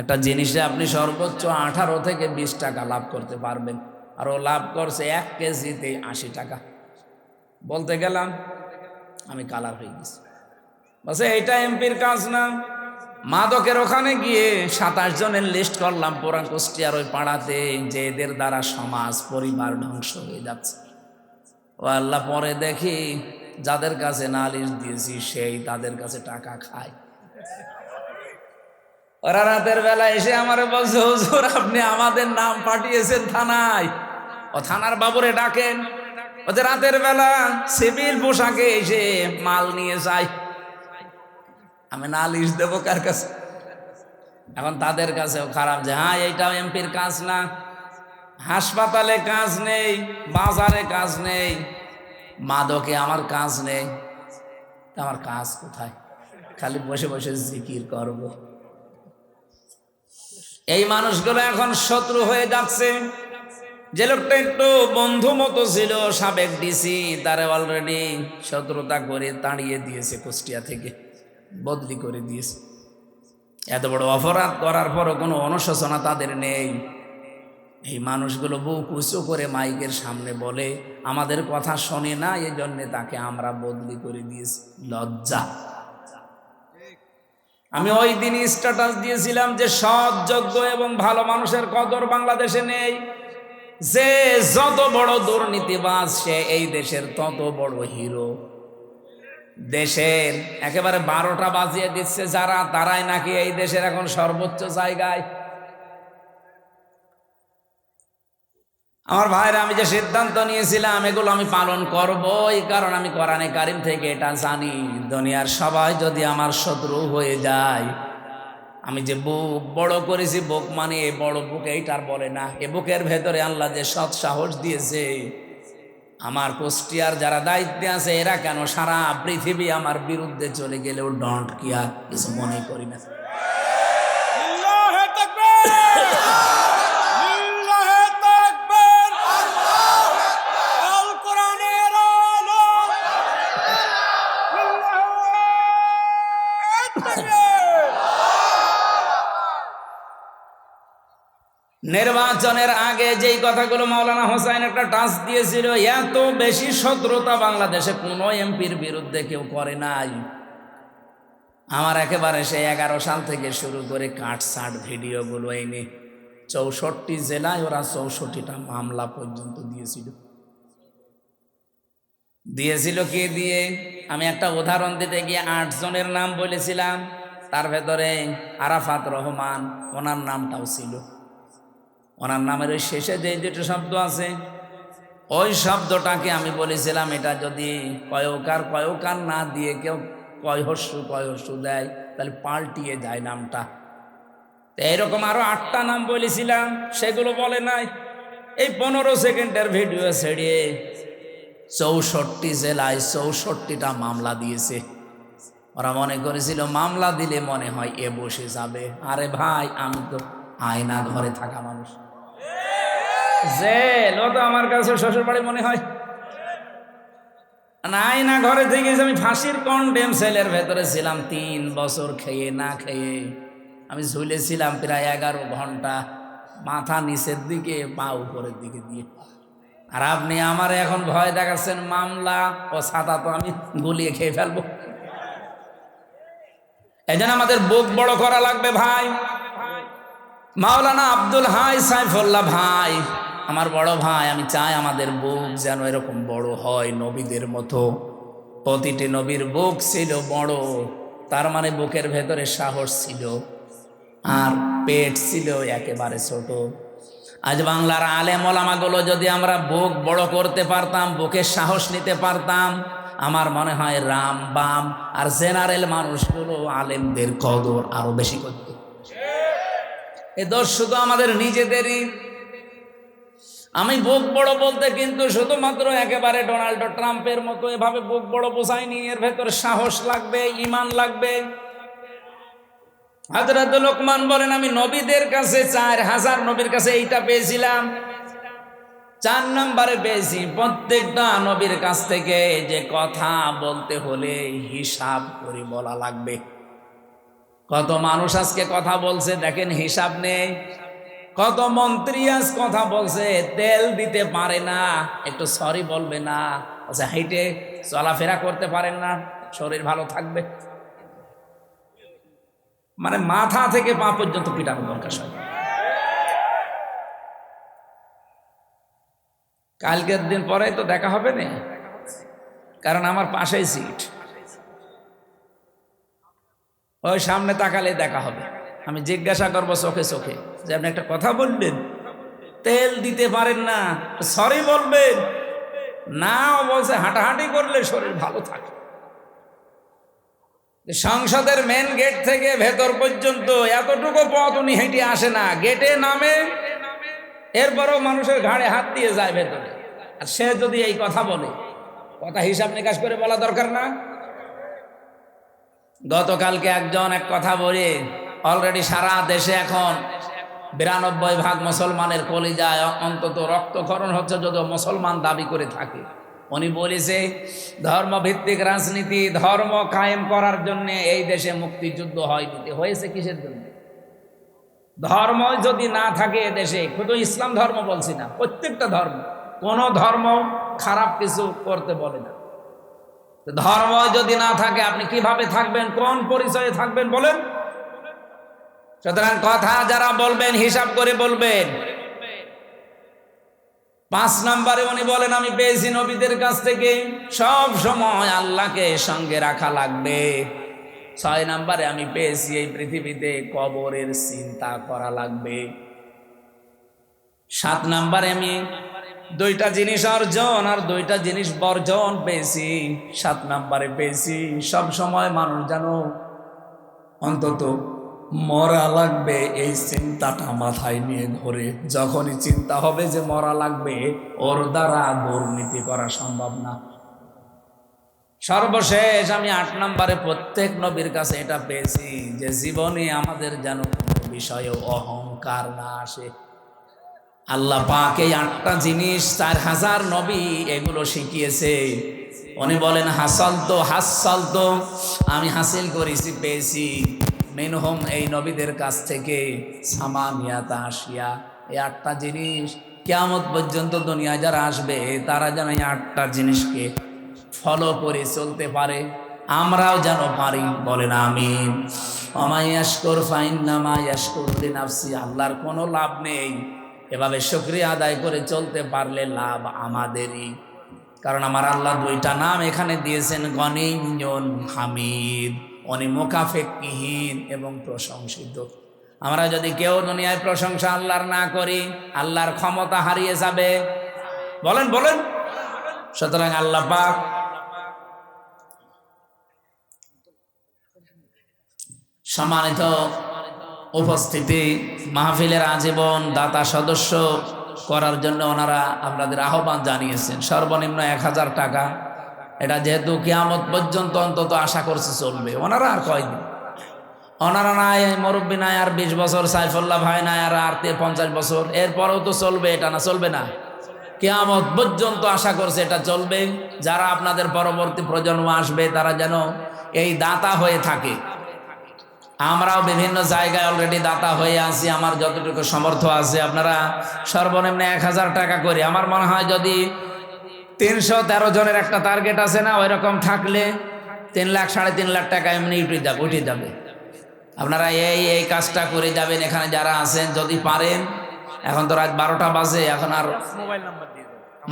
একটা জিনিসে আপনি সর্বোচ্চ 18 থেকে 20 টাকা লাভ করতে পারবেন, আর ও লাভ করছে 1 কেজিতে 80 টাকা। বলতে গেলাম আমি কালার হয়ে গেছি। বলছে এইটা এমপির কাজ না। মাদকের ওখানে গিয়ে 27 জনের লিস্ট করলাম পুরা কুষ্টিয়ার ওই পাড়াতে, যে এদের দ্বারা সমাজ পরিবার ধ্বংস হয়ে যাচ্ছে। ও আল্লাহ, পরে দেখি যাদের কাছে নালিশ দিয়েছি সেই তাদের কাছে টাকা খায়। ওরা রাতের বেলা এসে আমারে বলছে হুজুর আপনি আমাদের নাম পাঠিয়েছেন থানায়, ও থানার বাবুরে ডাকেন। ওদের রাতের বেলা সিভিল পোশাকে এসে মাল নিয়ে যায়। আমি নালিশ দেবো কার কাছে? এখন তাদের কাছেও খারাপ যে হ্যাঁ এইটাও এমপির কাজ না। হাসপাতালে কাজ নেই, বাজারে কাজ নেই, মাদকে আমার কাজ নেই, আমার কাজ কোথায়? খালি বসে বসে জিকির করব। এই মানুষগুলো এখন শত্রু হয়ে যাচ্ছে। যে লোকটা একটু বন্ধু মতো ছিল সাবেক ডিসি, তারে অলরেডি শত্রুতা করে তাড়িয়ে দিয়েছে, কুষ্টিয়া থেকে বদলি করে দিয়েছে। এত বড় অপরাধ করার পরও কোনো অনুশোচনা তাদের নেই। এই মানুষগুলো বুক উঁচু করে মাইকের সামনে বলে আমাদের কথা শোনে না, এই জন্যে তাকে আমরা বদলি করে দিয়েছি। লজ্জা। আমি ওই দিন স্ট্যাটাস দিয়েছিলাম যে সৎ, যোগ্য এবং ভালো মানুষের কদর বাংলাদেশে নেই। যে যত বড় দুর্নীতিবাজ সে এই দেশের তত বড় হিরো। দেশের একেবারে 12টা বাজিয়ে দিচ্ছে যারা, তারাই নাকি এই দেশের এখন সর্বোচ্চ জায়গায়। আমার ভাইরা, আমি যে সিদ্ধান্ত নিয়েছিলাম এগুলো আমি পালন করবই, কারণ আমি কোরআনে কারিম থেকে এটা জানি, দুনিয়ার সবাই যদি আমার শত্রু হয়ে যায়, আমি যে বুক বড় করেছি, বুক মানে এই বড় বুক এইটার বলে না, এ বুকের ভেতরে আল্লাহ যে সৎ সাহস দিয়েছে, আমার কুষ্টিয়ার যারা দায়িত্বে আছে এরা কেন সারা পৃথিবী আমার বিরুদ্ধে চলে গেলেও ডন্ট কেয়ার, কিছু মনে করি না। নির্বাচনের আগে যেই কথাগুলো মাওলানা হোসাইন একটা টাচ দিয়েছিল, এত বেশি শত্রুতা বাংলাদেশে কোনো এমপির বিরুদ্ধে কেউ করে নাই। আমার একেবারে সেই 11 সাল থেকে শুরু করে কাটসাট ভিডিওগুলো এনে 64 জেলায় ওরা 64টা মামলা পর্যন্ত দিয়েছিল কে দিয়ে? আমি একটা উদাহরণ দিতে গিয়ে 8 জনের নাম বলেছিলাম, তার ভেতরে আরাফাত রহমান, ওনার নামটাও ছিল। ওনার নামের ওই শেষে যে দুটো শব্দ আছে, ওই শব্দটাকে আমি বলেছিলাম এটা যদি কয়কার না দিয়ে কেউ কয়হস্যু দেয় তাহলে পাল্টিয়ে যায় নামটা। এইরকম আরো 8টা নাম বলেছিলাম, সেগুলো বলে নাই। এই 15 সেকেন্ডের ভিডিও ছেড়ে 64 জেলায় 64টা মামলা দিয়েছে। ওরা মনে করেছিল মামলা দিলে মনে হয় এ বসে যাবে। আরে ভাই, আমি তো আয়না ঘরে থাকা মানুষ, জেল ও তো আমার কাছে শ্বশুর বাড়ি মনে হয়। আয়না ঘরে থেকে আমি ফাঁসির কন্ডেম সেলের ভেতরে ছিলাম 3 বছর, খেয়ে না খেয়ে আমি ঝুলেছিলাম প্রায় 11 ঘন্টা, মাথা নিচের দিকে পা উপরের দিকে দিয়ে। আর আপনি আমার এখন ভয় দেখাচ্ছেন মামলা ও ছাতা তো আমি গুলিয়ে খেয়ে ফেলবো। এই জন্য আমাদের বুক বড় করা লাগবে ভাই। মাওলানা আব্দুল হাই সাইফুল্লাহ ভাই আমার বড় ভাই, আমি চাই আমাদের বুক যেন এরকম বড় হয় নবীদের মতো। প্রতিটি নবীর বুক ছিল বড়, তার মানে বুকের ভেতরে সাহস ছিল, আর পেট ছিল একেবারে ছোট। আজ বাংলার আলেম ওলামাগুলো যদি আমরা বুক বড় করতে পারতাম, বুকের সাহস নিতে পারতাম, আমার মনে হয় রাম বাম আর জেনারেল মানুষগুলো আলেমদের কদর আরো বেশি করত। এ দোষ শুধু আমাদের নিজেদেরই। আমি বুক বড় বলতে কিন্তু শুধুমাত্র একেবারে ডোনাল্ড ট্রাম্পের মতো এভাবে বুক বড় বোঝায়নি, এর ভেতরে সাহস লাগবে, ঈমান লাগবে। হযরত লোকমান বলেন, আমি নবীদের কাছে 4000 নবীর কাছে এইটা পেয়েছিলাম, 4 নম্বরে পেয়েছি। প্রত্যেকটা নবীর কাছ থেকে যে কথা বলতে হলে হিসাব করে বলা লাগবে। কত মানুষ আজকে কথা বলছে দেখেন, হিসাব নেই। কত মন্ত্রী আজ কথা বলছে, তেল দিতে পারে না, একটু সরি বলবে না, আচ্ছা হাইটে চলাফেরা করতে পারেন না, শরীর ভালো থাকবে। মানে মাথা থেকে পা পর্যন্ত পিটানো দরকার। কালকের দিন পরে তো দেখা হবে না, কারণ আমার পাশেই সিট, ওই সামনে তাকালে দেখা হবে। আমি জিজ্ঞাসা করবো চোখে চোখে যে আপনি একটা কথা বলবেন, তেল দিতে পারেন না, সরি বলবেন না, বলছে হাঁটাহাঁটি করলে শরীর ভালো থাকে। সংসদের মেন গেট থেকে ভেতর পর্যন্ত এতটুকু পথ উনি হেঁটে আসে না, গেটে নামে, এরপরও মানুষের ঘাড়ে হাত দিয়ে যায় ভেতরে। আর সে যদি এই কথা বলে, কথা হিসাব নিকাশ করে বলা দরকার না? গতকালকে একজন এক কথা বলে, অলরেডি সারা দেশে এখন 92% মুসলমানের কলিজায় অন্তত রক্তক্ষরণ হচ্ছে, যদিও মুসলমান দাবি করে থাকে। উনি বলেছে ধর্মভিত্তিক রাজনীতি, ধর্ম কায়েম করার জন্য এই দেশে মুক্তিযুদ্ধ হয়েছে কিসের জন্য? ধর্ম যদি না থাকে দেশে, শুধু ইসলাম ধর্ম বলছি না, প্রত্যেকটা ধর্ম, কোন ধর্ম খারাপ কিছু করতে বলে না। ধর্ম যদি না থাকে আপনি কিভাবে থাকবেন, কোন পরিচয়ে থাকবেন বলেন? সুতরাং কথা যারা বলবেন হিসাব করে বলবেন। 5 নম্বরে উনি বলেন আমি পেয়েছি নবীদের কাছ থেকে সব সময় আল্লাহকে সঙ্গে রাখা লাগবে। 6 নম্বরে আমি পেয়েছি এই পৃথিবীতে কবরের চিন্তা করা লাগবে। 7 নম্বরে আমি 2টা জিনিস অর্জন আর 2টা জিনিস বর্জন পেয়েছি। 7 নম্বরে পেয়েছি সব সময় মানুষ যেন অন্তত মরা লাগবে এই চিন্তাটা মাথায় নিয়ে ঘোরে। যখনই চিন্তা হবে যে মরা লাগবে, ওর দ্বারা দুর্নীতি করা সম্ভব না। সর্বশেষ আমি 8 নম্বরে প্রত্যেক নবীর কাছে এটা পেয়েছি যে জীবনে আমাদের যেন কোনো বিষয়ে অহংকার না আসে। আল্লাহ পাক এই 8টা জিনিস 4000 নবী এগুলো শিখিয়েছে। উনি বলেন হাসাল তো আমি হাসিল করেছি, পেয়েছি মিনহুম এই নবীদের কাছ থেকে সামানিয়াতা আশিয়া। এই 8টা জিনিস কিয়ামত পর্যন্ত দুনিয়া যারা আসবে তারা যেন এই 8টা জিনিসকে ফলো করে চলতে পারে, আমরাও যেন পারি। বলেন আমিন। ওমাই ইয়াশকুর ফাইন্নামা ইয়াশকুর লিনাফসি। আল্লাহর কোনো লাভ নেই, এভাবে শুকরিয়া আদায় করে চলতে পারলে লাভ আমাদেরই। কারণ আমার আল্লাহ 2টা নাম এখানে দিয়েছেন, গনিয়্যুন হামিদ। উনি মুখাফেক্ষিহীন এবং প্রশংসিত। আমরা যদি কেউ দুনিয়ায় প্রশংসা আল্লাহর না করি, আল্লাহর ক্ষমতা হারিয়ে যাবে। বলেন বলেন। সুতরাং আল্লাহ পাক সম্মানিত উপস্থিতি, মাহফিলের আজীবন দাতা সদস্য করার জন্য ওনারা আপনাদের আহ্বান জানিয়েছেন। সর্বনিম্ন 1000 টাকা। এটা যেহেতু কিয়ামত পর্যন্ত অন্তত আশা করছে চলবে। ওনারা আর কয়দিন, ওনারা নাই মুরব্বী নাই আর 20 বছর, সাইফুল্লাহ ভাই নাই আর 50 বছর, এরপরেও তো চলবে। এটা না চলবে না, কিয়ামত পর্যন্ত আশা করছে এটা চলবে। যারা আপনাদের পরবর্তী প্রজন্ম আসবে তারা যেন এই দাতা হয়ে থাকে। আমরাও বিভিন্ন জায়গায় অলরেডি দাতা হয়ে আছি, আমার যতটুকু সামর্থ্য আছে। আপনারা সর্বনিম্ন 1000 টাকা করে, আমার মনে হয় যদি 313 জনের একটা টার্গেট আছে না, ওই রকম থাকলে 3 লাখ 3.5 লাখ টাকা এমনি উঠে যাবে। আপনারা এই কাজটা করে যাবেন এখানে যারা আছেন, যদি পারেন। এখন তো রাত 12টা বাজে, এখন আর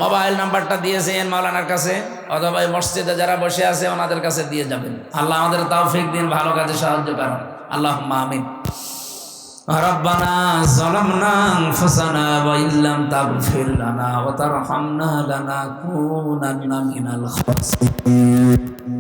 মোবাইল নাম্বারটা দিয়েছেন মাওলানার কাছে, অথবা মসজিদে যারা বসে আছে ওনাদের কাছে দিয়ে যাবেন। আল্লাহ আমাদের তৌফিক দিন, ভালো কাজে সাহায্য করেন। আল্লাহুম্মা আমিন। রব্বানা যালামনা আনফুসানা ওয়া ইল্লাম তাগফির লানা ওয়া তারহামনা লানাকুনান্না মিনাল খাসিরিন।